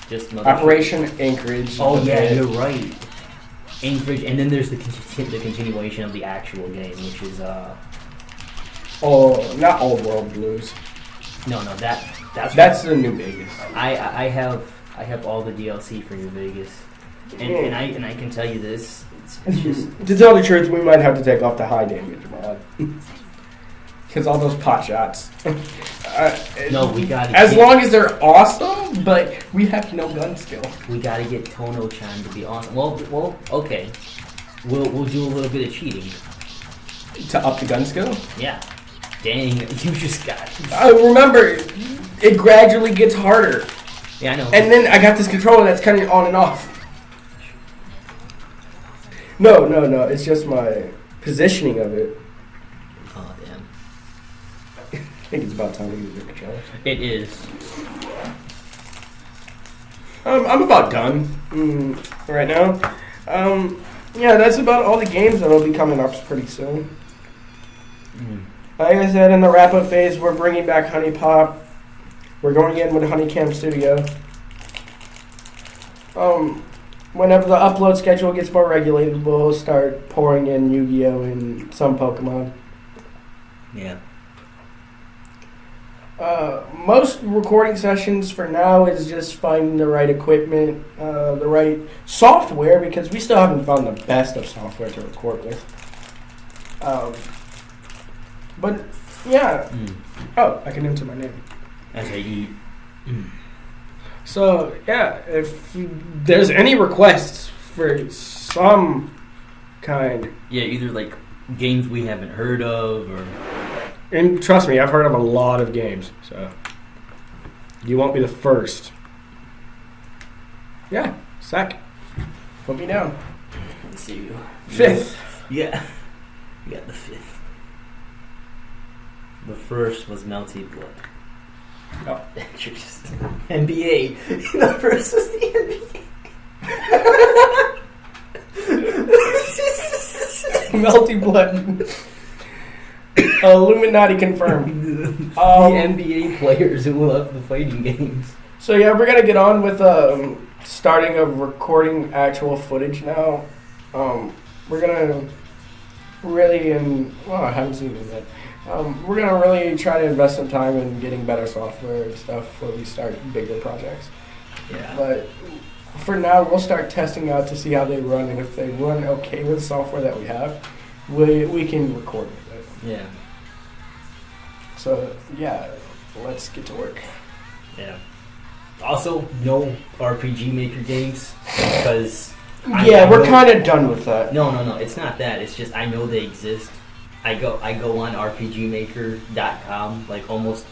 just Mothership. Operation Anchorage. Oh, yeah, you're right. Anchorage, and then there's the continuation of the actual game, which is... Oh, not Old World Blues. No, that's the New Vegas. I have all the DLC for New Vegas, and I can tell you this. It's just to tell the truth, we might have to take off the high damage mod because all those pot shots. No, we got long as they're awesome, but we have no gun skill. We got to get Tono-chan to be awesome. Well, okay. We'll do a little bit of cheating to up the gun skill. Yeah. Dang, you just got... Remember, it gradually gets harder. Yeah, I know. And then I got this controller that's kind of on and off. No, it's just my positioning of it. Oh, damn. I think it's about time to use the controller. It is. I'm about done right now. Yeah, that's about all the games that'll be coming up pretty soon. Like I said, in the wrap-up phase, we're bringing back Honey Pop. We're going in with Honey Camp Studio. Whenever the upload schedule gets more regulated, we'll start pouring in Yu-Gi-Oh! And some Pokemon. Yeah. Most recording sessions for now is just finding the right equipment, the right software, because we still haven't found the best of software to record with. But yeah. Oh, I can enter my name. As I eat. So yeah, if there's any requests for some kind, Yeah, either like games we haven't heard of, or and trust me, I've heard of a lot of games, so you won't be the first. Yeah, second. Put me down. let's see. Fifth. Yeah. We got the fifth. The first was Melty Blood. Oh. NBA. The first was the NBA. Melty blood. Illuminati confirmed. The NBA players who love the fighting games. So yeah, we're gonna get on with starting of recording actual footage now. We're gonna really, I haven't seen it yet. We're gonna really try to invest some time in getting better software and stuff before we start bigger projects. Yeah. But for now, we'll start testing out to see how they run, and if they run okay with the software that we have, we can record with it. Yeah. So yeah, let's get to work. Yeah. Also, no RPG Maker games, because Yeah, we're kind of done with that. No, it's not that. It's just I know they exist. I go on RPGmaker.com like almost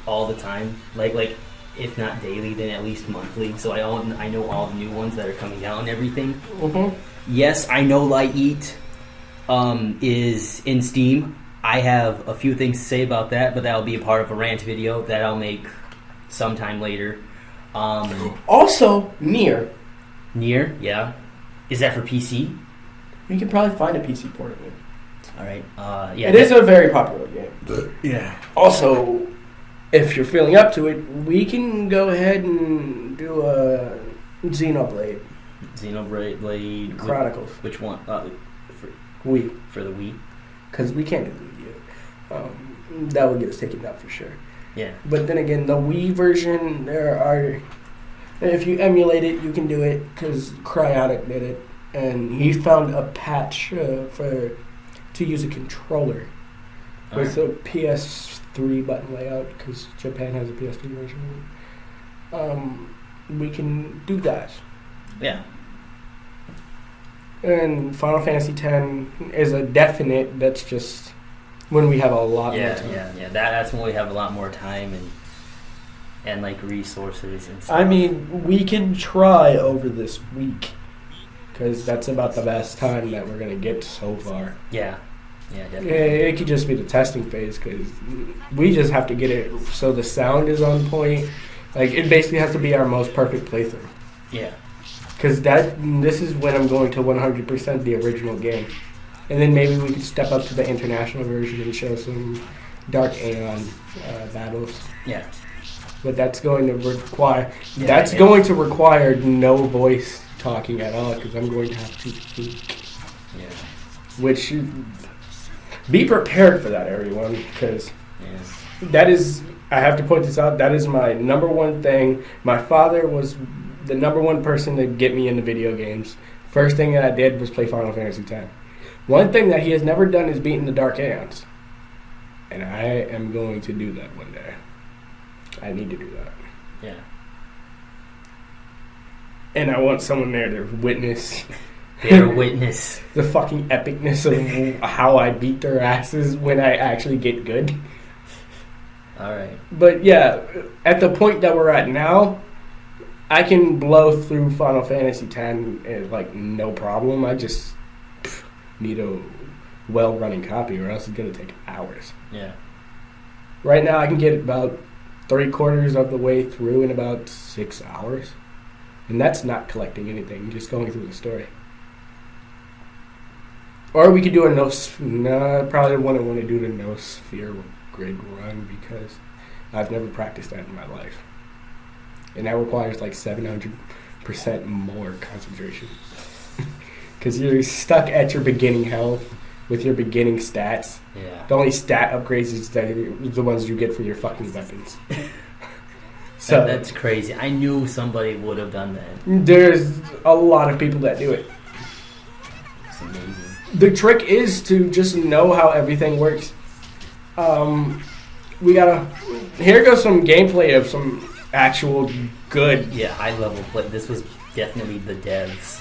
all the time. Like if not daily, then at least monthly. So I know all the new ones that are coming out and everything. Mm-hmm. Yes, I know Light Eat is in Steam. I have a few things to say about that, but that'll be a part of a rant video that I'll make sometime later. Also, Nier. Nier, yeah. Is that for PC? You can probably find a PC port of it. All right. Yeah. It is a very popular game. Yeah. Also, if you're feeling up to it, we can go ahead and do a Xenoblade Xenoblade Chronicles. Which one? Wii. For the Wii. Because we can't do the Wii U. That would get us taken down for sure. Yeah. But then again, the Wii version, if you emulate it, you can do it, because Cryotic did it. And he found a patch to use a controller with a PS3 button layout, because Japan has a PS3 version. We can do that. Yeah. And Final Fantasy X is a definite. That's just when we have a lot more time. Yeah. That's when we have a lot more time and like resources and stuff. I mean, we can try over this week, because that's about the best time that we're gonna get so far. Yeah, definitely. It could just be the testing phase, because we just have to get it so the sound is on point. Like, it basically has to be our most perfect playthrough. Yeah. Because this is when I'm going to 100% the original game. And then maybe we could step up to the international version and show some Dark Aeon battles. Yeah. But that's going to require going to require no voice talking at all, because I'm going to have to speak. Yeah. Which, be prepared for that, everyone, because that is, I have to point this out, that is my number one thing. My father was the number one person to get me into video games. First thing that I did was play Final Fantasy X. One thing that he has never done is beaten the Dark Aeons. And I am going to do that one day. I need to do that. Yeah. And I want someone there to witness. The fucking epicness of how I beat their asses when I actually get good. Alright. But yeah, at the point that we're at now, I can blow through Final Fantasy X like no problem. I just need a well-running copy, or else it's going to take hours. Yeah. Right now I can get about 3/4 of the way through in about 6 hours. And that's not collecting anything, just going through the story. Or we could do I probably wouldn't want to do the No Sphere grid run, because I've never practiced that in my life. And that requires like 700% more concentration. Because you're stuck at your beginning health. with your beginning stats. Yeah. The only stat upgrades is the ones you get for your fucking weapons. So That's crazy. I knew somebody would have done that. there's a lot of people that do it. It's amazing. The trick is to just know how everything works. Here goes some gameplay of some actual good. Yeah, high level play. This was definitely the devs.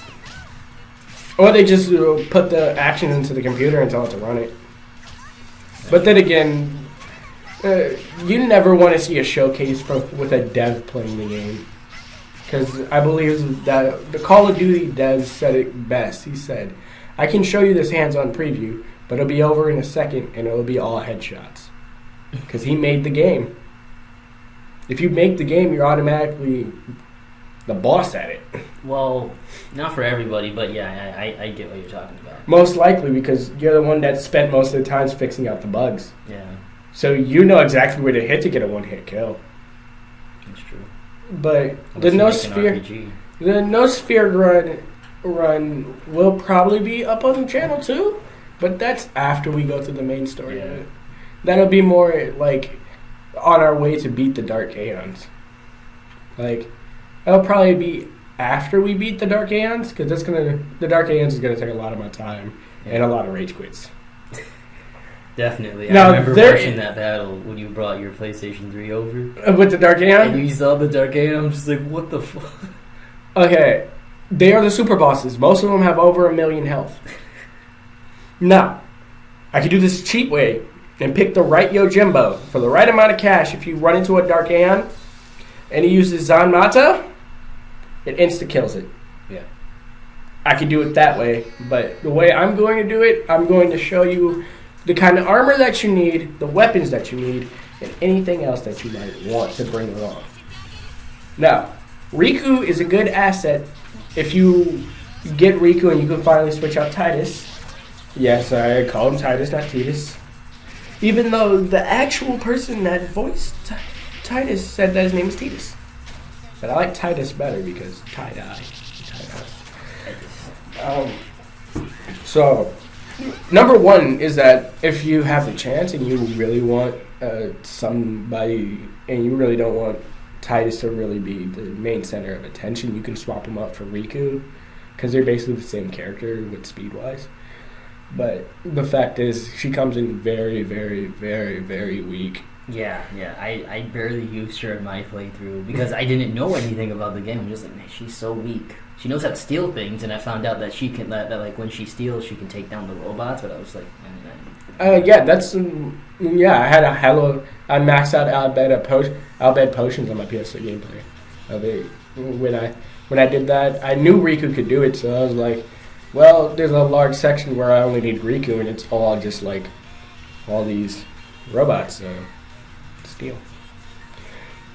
Or they just put the action into the computer and tell it to run it. But then again, you never want to see a showcase with a dev playing the game. Because I believe that the Call of Duty devs said it best. He said, I can show you this hands-on preview, but it'll be over in a second and it'll be all headshots. Because he made the game. If you make the game, you're automatically the boss at it. Well, not for everybody, but yeah, I get what you're talking about. Most likely because you're the one that spent most of the time fixing out the bugs. Yeah, So you know exactly where to hit to get a one-hit kill. that's true. But Unless you make an RPG. the No Sphere run will probably be up on the channel too, but that's after we go through the main story. Yeah. That'll be more like on our way to beat the Dark Aeons. Like that'll probably be after we beat the Dark Aeons, because the Dark Aeons is gonna take a lot of my time and a lot of rage quits. Definitely. Now, I remember there- watching that battle when you brought your PlayStation 3 over. With the Dark Aeon, And you saw the Dark Aeon, I'm just like, what the fuck? okay, they are the super bosses. Most of them have over 1 million health. Now, I could do this cheap way and pick the right Yojimbo for the right amount of cash. If you run into a Dark Aeon and he uses Zanmata, it insta-kills it. Yeah. I could do it that way, but the way I'm going to do it, I'm going to show you the kind of armor that you need, the weapons that you need, and anything else that you might want to bring along. Now, Riku is a good asset if you get Riku and you can finally switch out Titus. Yes, I call him Titus, not Titus. Even though the actual person that voiced Titus said that his name is Titus. But I like Titus better because tie-dye. So, number one is that if you have the chance and you really want somebody, and you really don't want Titus to really be the main center of attention, you can swap him up for Riku, because they're basically the same character with speed-wise. But the fact is, she comes in very, very, very, very weak. Yeah. I barely used her in my playthrough because I didn't know anything about the game. I'm just like, man, she's so weak. She knows how to steal things, and I found out that she can, that like when she steals, she can take down the robots. But I was like, Yeah, that's I had a hello. I maxed out Albed potions on my PS3 gameplay of it. When I did that, I knew Riku could do it, so I was like, well, there's a large section where I only need Riku, and it's all just like all these robots to steal.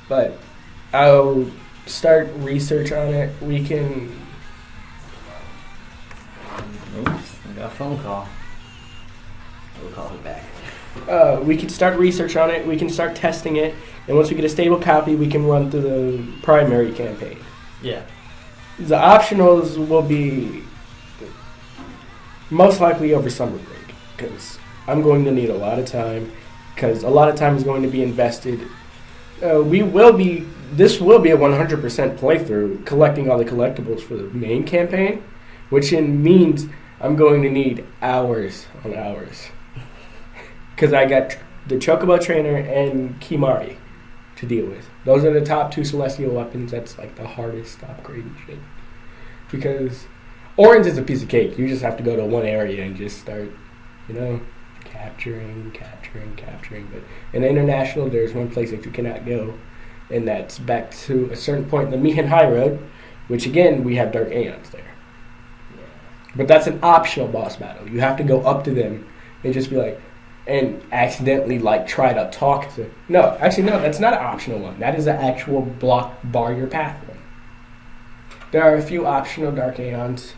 But I'll start research on it. We can. oops, I got a phone call. We'll call her back. We can start research on it. We can start testing it, and once we get a stable copy, we can run through the primary campaign. Yeah. The optionals will be most likely over summer break, because I'm going to need a lot of time, because a lot of time is going to be invested. This will be a 100% playthrough, collecting all the collectibles for the main campaign, which means I'm going to need hours on hours. Because I got the Chocobo Trainer and Kimari to deal with. Those are the top two Celestial weapons. That's like the hardest upgrade and shit. Because Orange is a piece of cake. You just have to go to one area and just start, capturing. But in International, there's one place that you cannot go, and that's back to a certain point in the Mihan High Road, which again, we have Dark Aeons there. But that's an optional boss battle. You have to go up to them and just be like, and accidentally try to talk to. No, that's not an optional one. That is an actual bar your path one. There are a few optional Dark Aeons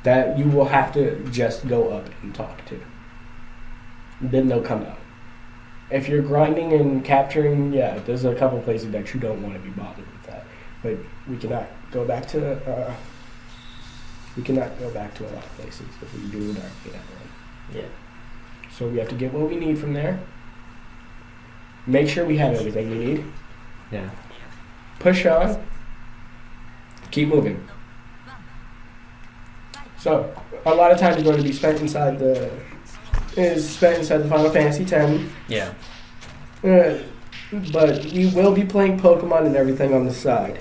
that you will have to just go up and talk to. Then they'll come out. If you're grinding and capturing, there's a couple places that you don't want to be bothered with that. But we cannot go back to a lot of places if we do a Dark Aeon one. Yeah. So we have to get what we need from there. Make sure we have everything we need. Yeah. Push on. Keep moving. So a lot of time is going to be spent inside the Final Fantasy X. Yeah. But we will be playing Pokemon and everything on the side.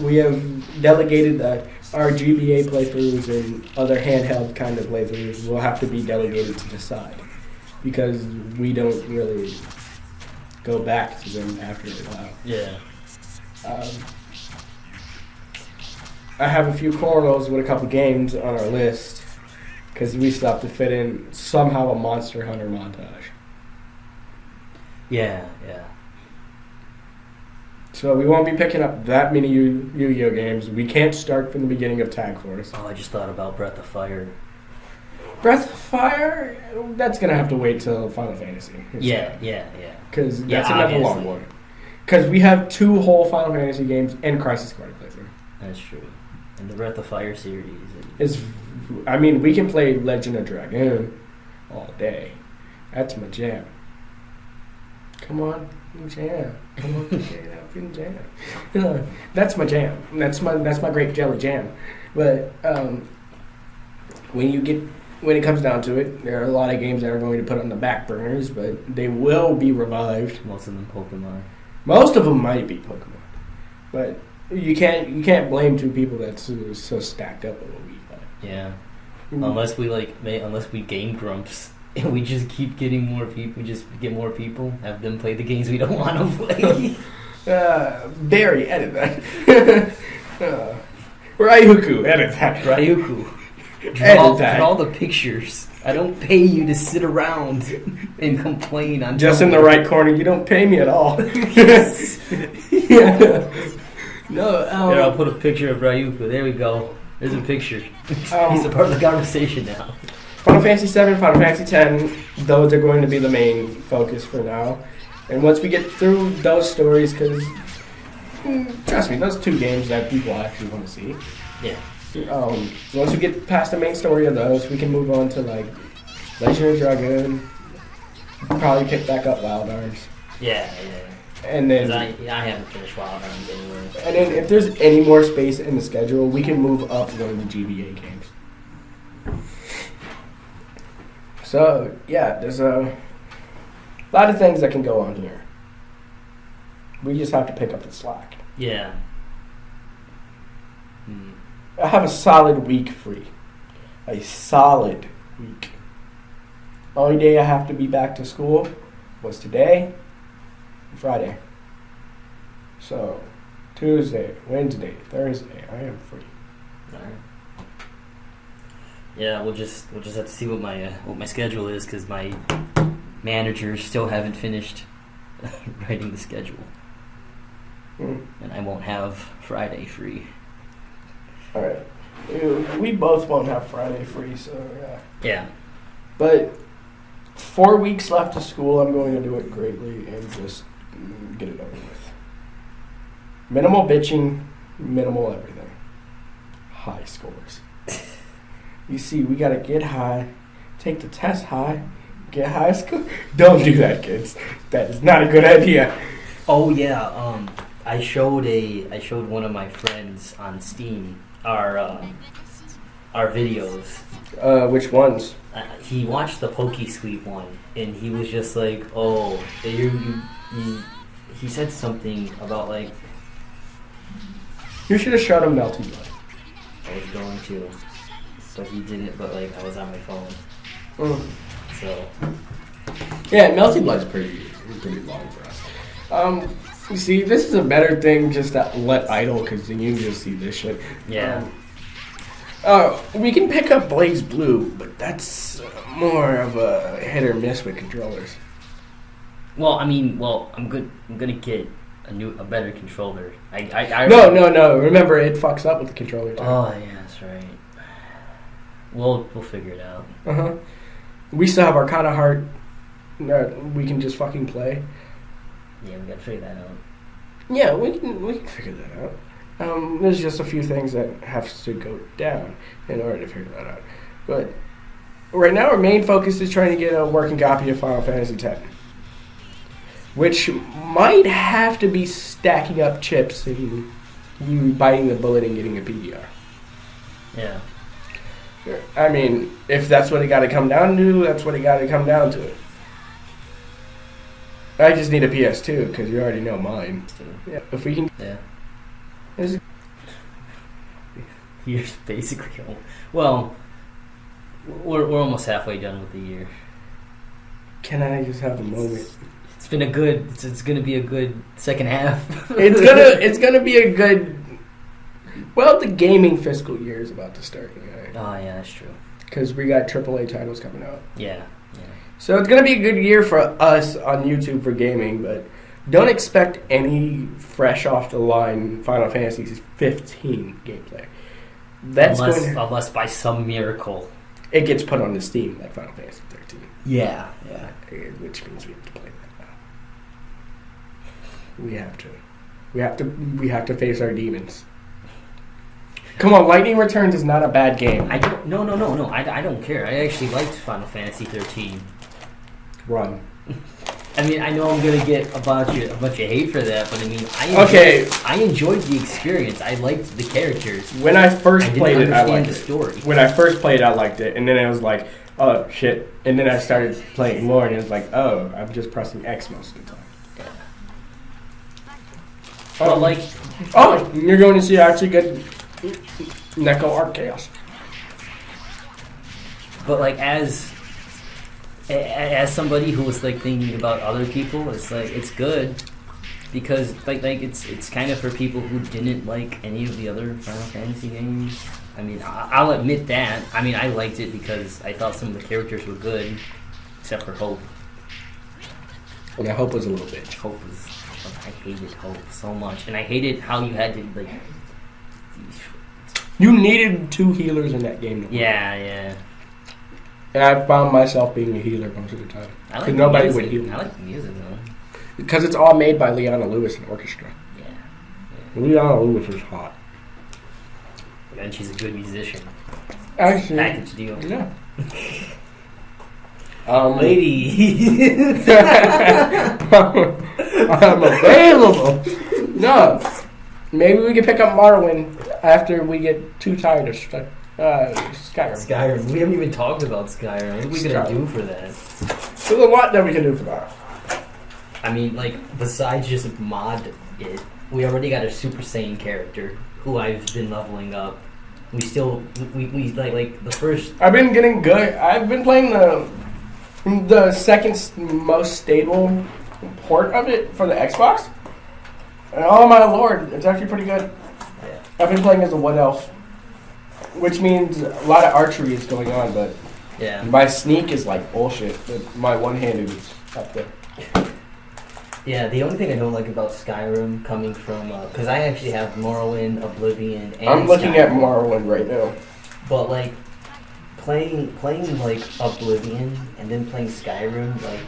We have delegated that our GBA playthroughs and other handheld kind of playthroughs will have to be delegated to the side because we don't really go back to them after a while. Yeah. I have a few corners with a couple games on our list because we still have to fit in somehow a Monster Hunter montage. Yeah. So we won't be picking up that many Yu-Gi-Oh games. We can't start from the beginning of Tag Force. Oh, I just thought about Breath of Fire. Breath of Fire, that's going to have to wait till Final Fantasy. Yeah. Because Yeah, that's another long obviously. one. Because we have 2 whole Final Fantasy games and Crisis Core to play through. That's true. And the Breath of Fire series. We can play Legend of Dragoon all day. That's my jam. Come on, jam. Come on, get up and jam. That's my jam. That's my grape jelly jam. But when it comes down to it, there are a lot of games that are going to put on the back burners, but they will be revived. Most of them Pokemon. Most of them might be Pokemon, but you can't blame 2 people that's so stacked up with what we play. Yeah. Mm. Unless we game grumps and we just keep getting more people, just get more people, have them play the games we don't want to play. Barry, edit that. Ryuku, edit that. Ryuku, Edit that. draw the pictures. I don't pay you to sit around and complain on Just in the Tumblr. right corner. You don't pay me at all. No. There, I'll put a picture of Ryuku. There we go. There's a picture. He's a part of the conversation now. Final Fantasy 7, Final Fantasy 10, those are going to be the main focus for now. And once we get through those stories, because trust me, those 2 games that people actually want to see. Yeah. Once we get past the main story of those, we can move on to like Legend of Dragoon. Probably pick back up Wild Arms. Yeah. And then, 'Cause I haven't finished Wild Arms anyway. and then if there's any more space in the schedule, we can move up one of the GBA games. So, yeah, there's a lot of things that can go on here. We just have to pick up the slack. Yeah. I have a solid week free. A solid week. Only day I have to be back to school was today and Friday. So, Tuesday, Wednesday, Thursday, I am free. Alright. Yeah, we'll just have to see what my schedule is because my managers still haven't finished writing the schedule, and I won't have Friday free. All right. We both won't have Friday free, so yeah. Yeah. But 4 weeks left of school, I'm going to do it greatly and just get it over with. Minimal bitching, minimal everything. High scores. You see, we got to get high, take the test high, get high score. Don't do that, kids. That is not a good idea. Oh yeah. I showed one of my friends on Steam our videos. Which ones? He watched the PokeSweep one, and he was just like, "Oh, he said something about like." You should have showed him Melting Blood. I was going to, but he didn't. But like, I was on my phone, so. Yeah, Melting Blood's pretty long for us. You see, this is a better thing just to let idle because then you just see this shit. Yeah. We can pick up Blaze Blue, but that's more of a hit or miss with controllers. Well, I'm gonna get a better controller. No. Remember, it fucks up with the controller too. Oh yeah, that's right. We'll figure it out. We still have Arcana Heart. We can just fucking play. Yeah, we gotta figure that out. Yeah, we can figure that out. There's just a few things that have to go down in order to figure that out. But right now our main focus is trying to get a working copy of Final Fantasy X, which might have to be stacking up chips and you biting the bullet and getting a PVR. Yeah. I mean, if that's what it got to come down to, that's what it got to come down to. I just need a PS2 because you already know mine. Yeah, if we can. Yeah. Is- Year's basically. Well, we're almost halfway done with the year. Can I just have a moment? It's been a good. It's gonna be a good second half. It's gonna be a good. Well, the gaming fiscal year is about to start. Oh yeah, that's true. Because we got AAA titles coming out. Yeah. So it's going to be a good year for us on YouTube for gaming, but don't expect any fresh off the line Final Fantasy 15 gameplay. That's unless by some miracle it gets put on the Steam like Final Fantasy 13. Yeah. Which means we have to play that now. We have to face our demons. Come on, Lightning Returns is not a bad game. I don't. No. I don't care. I actually liked Final Fantasy 13. Run. I mean, I know I'm gonna get a bunch of hate for that, but I mean, I enjoyed the experience. I liked the characters. When I first played it, I liked the it. Story. When I first played, I liked it, and then it was like, oh shit, and then I started playing more, and it was like, oh, I'm just pressing X most of the time. But like, you're going to see actually good Neko Arc Chaos. But like as somebody who was like thinking about other people, it's like it's good because like it's kind of for people who didn't like any of the other Final Fantasy games. I mean, I'll admit that. I mean, I liked it because I thought some of the characters were good, except for Hope. And Hope was a little bitch. Hope was. I hated Hope so much, and I hated how you had to like. You needed two healers in that game. Yeah. And I found myself being a healer most of the time. I like nobody music. would heal. I like the music though. Because it's all made by Leona Lewis and orchestra. Yeah. Leona Lewis is hot. And she's a good musician. Actually, Package deal. Yeah. Lady. I'm available. No. Maybe we can pick up Morrowind after we get too tired of Skyrim. Skyrim. We haven't even talked about Skyrim. What are we gonna do for that? There's a lot that we can do for that. I mean, like, besides just mod it, we already got a Super Saiyan character who I've been leveling up. We like the first. I've been getting good. I've been playing the second most stable port of it for the Xbox. And oh my lord, it's actually pretty good. Yeah. I've been playing as a Wood Elf, which means a lot of archery is going on, but yeah, my sneak is like bullshit. But my one-handed is up there. Yeah, the only thing I don't like about Skyrim coming from because I actually have Morrowind, Oblivion, and I'm looking Skyrim. at Morrowind right now. But like playing like Oblivion and then playing Skyrim, like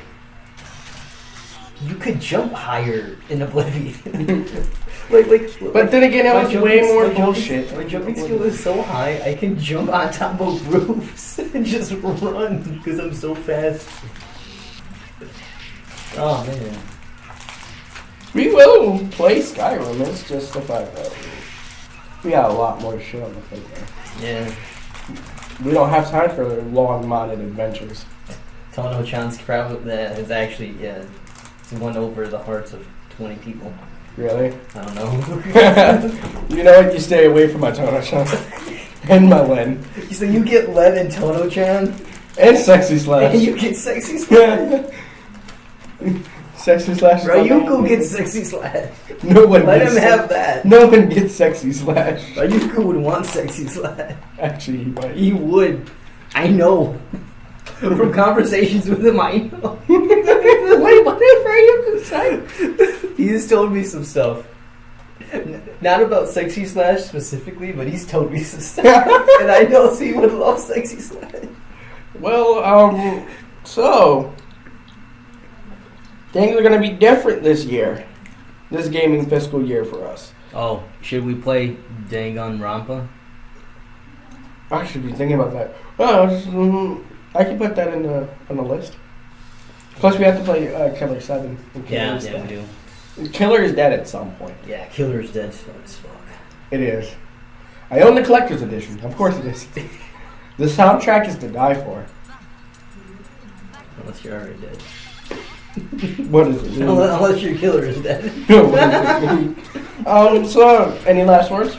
you could jump higher in Oblivion. But then again, it was way more bullshit. My jumping skill is so high, I can jump on top of roofs and just run because I'm so fast. Oh man. We will play Skyrim. It's just the fact that we got a lot more shit on the plate there. Yeah. We don't have time for long modded adventures. Tono-chan's crowd that has actually it's won over the hearts of 20 people. Really? I don't know. You know what? You stay away from my Tono-chan. And my Len. So you get Len and Tono-chan? And Sexy Slash. And you get Sexy Slash? Sexy Slash. Ryuko gets Sexy Slash. No one Let gets him have that. No one gets Sexy Slash. Ryuko would want Sexy Slash. Actually, he might. He would. I know. From conversations with him, I know. Wait, what did Ryuko say? He has told me some stuff. Not about Sexy Slash specifically, but he's told me some stuff. And I know he would love Sexy Slash. Well, so things are going to be different this year. This gaming fiscal year for us. Oh, should we play Danganronpa? I should be thinking about that. Oh, I can put that on the list. Plus, we have to play Killer 7. And Killer Yeah, is yeah, we dead. do. Killer is dead at some point. Yeah, Killer's dead as fuck. It is. I own the collector's edition. Of course it is. The soundtrack is to die for. Unless you're already dead. What is it? Unless your killer is dead. What does it mean? So, any last words?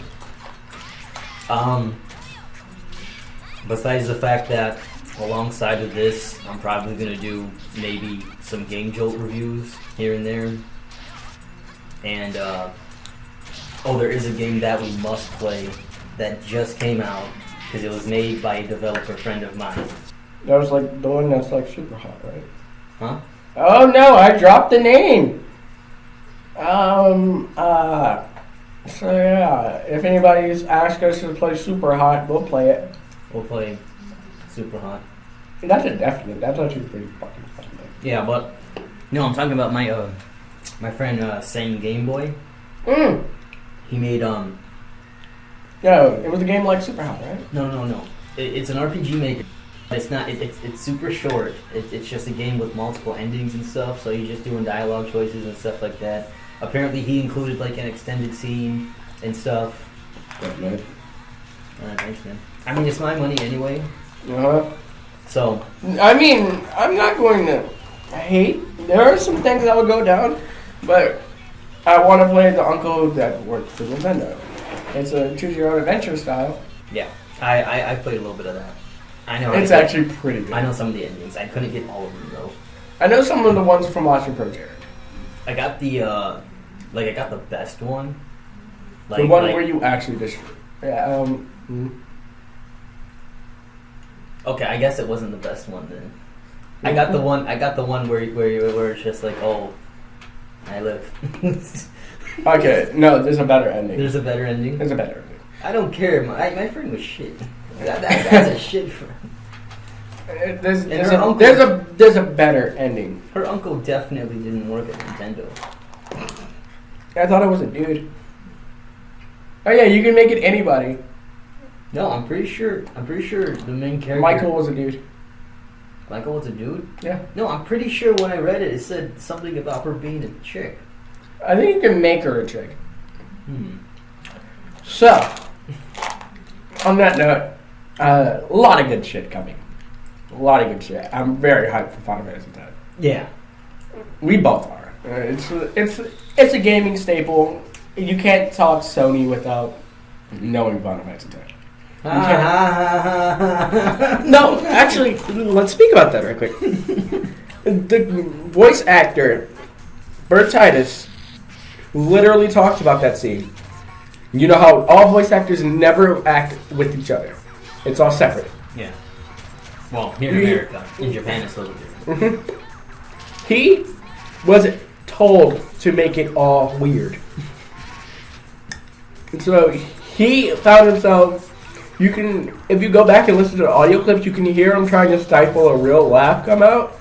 Besides the fact that alongside of this, I'm probably gonna do maybe some Game Jolt reviews here and there. And there is a game that we must play that just came out because it was made by a developer friend of mine. That was like the one that's like super hot, right? Huh? Oh no, I dropped the name. So yeah, if anybody's asked us to play Super Hot, we'll play it. We'll play Super Hot. That's a definite. That's actually pretty fucking fun. Yeah, but no, I'm talking about my my friend Sane Game Boy. He made No, it was a game like Super Hot, right? No. It's an RPG maker. It's not. It's super short. It's just a game with multiple endings and stuff. So you're just doing dialogue choices and stuff like that. Apparently, he included like an extended scene and stuff. That's nice. Thanks, man. I mean, it's my money anyway. Uh-huh. So I mean, I'm not going to hate. There are some things that will go down, but I want to play the uncle that worked for Nintendo. It's a choose your own adventure style. yeah, I played a little bit of that. I know. It's actually pretty good. I know some of the endings. I couldn't get all of them though. I know some of the ones from Watching Project. I got the I got the best one. The one where you actually just Okay, I guess it wasn't the best one then. I got the one where it's just like, oh, I live. Okay, no, there's a better ending. There's a better ending. There's a better ending. I don't care. My friend was shit. That's a shit friend. There's her uncle- a better ending. Her uncle definitely didn't work at Nintendo. I thought it was a dude. Oh yeah, you can make it anybody. No, I'm pretty sure the main character Michael was a dude. Michael was a dude? Yeah. No, I'm pretty sure when I read it said something about her being a chick. I think you can make her a chick. Hmm. So, on that note, a lot of good shit coming. A lot of good shit. I'm very hyped for Final Fantasy X. Yeah. We both are. It's a gaming staple. You can't talk Sony without knowing Final Fantasy X. No, actually, let's speak about that real quick. The voice actor, Bert Titus, literally talks about that scene. You know how all voice actors never act with each other. It's all separate. Yeah. Well, here in America. In Japan, it's a little different. He was told to make it all weird. And so he found himself, if you go back and listen to the audio clips, you can hear him trying to stifle a real laugh come out.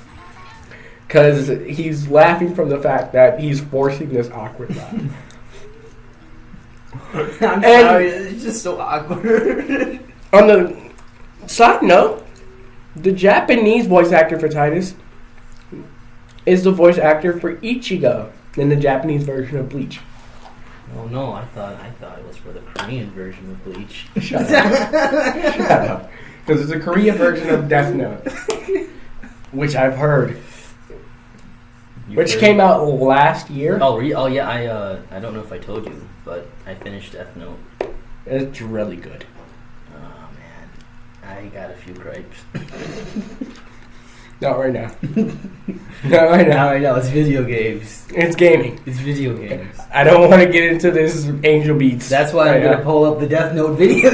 Because he's laughing from the fact that he's forcing this awkward laugh. I'm sorry, it's just so awkward. On the side note, the Japanese voice actor for Titus is the voice actor for Ichigo in the Japanese version of Bleach. Oh no, I thought it was for the Korean version of Bleach. Shut up. Shut up. Because it's a Korean version of Death Note. Which I've heard. Which came out last year. Oh yeah, I don't know if I told you, but I finished Death Note. It's really good. Oh man, I got a few gripes. Not right now. Not right now. Not right now. It's video games. It's gaming. It's video games. I don't want to get into this Angel Beats. That's why I'm gonna pull up the Death Note video.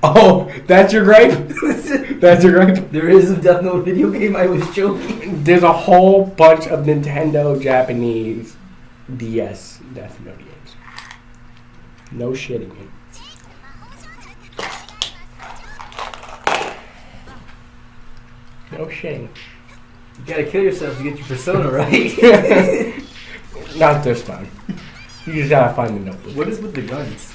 Oh, that's your gripe? That's your gripe? There is a Death Note video game. I was joking. There's a whole bunch of Nintendo Japanese DS Death Note games. No shitting me. No shitting. You gotta kill yourself to get your persona right. Not this time. You just gotta find the notebook. What is with the guns?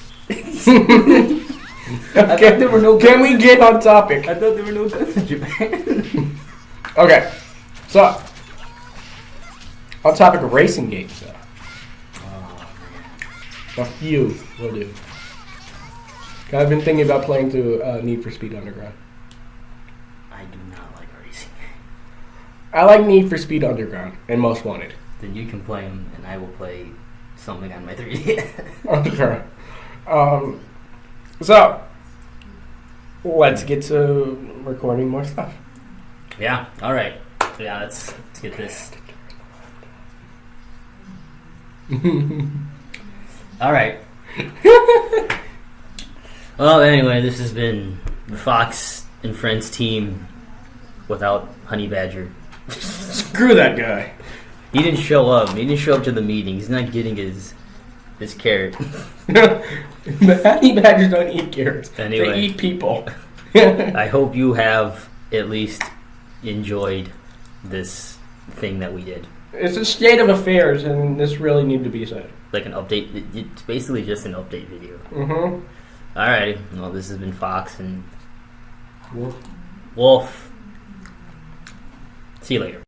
thought there were no Can we get on topic? I thought there were no guns in Japan. Okay, so on topic of racing games, though. A few will do. I've been thinking about playing through Need for Speed Underground. I do not like racing. I like Need for Speed Underground and Most Wanted. Then you can play them, and I will play something on my 3DS. Okay. So, let's get to recording more stuff. Yeah, alright. Yeah, let's get this. Alright. Well, anyway, this has been the Fox and Friends team without Honey Badger. Screw that guy. He didn't show up. He didn't show up to the meeting. He's not getting his carrot. The honey badgers don't eat carrots. Anyway. They eat people. I hope you have at least enjoyed this thing that we did. It's a state of affairs, and this really needs to be said. Like an update. It's basically just an update video. Mm-hmm. Alrighty. Well, this has been Fox and Wolf. Wolf. See you later.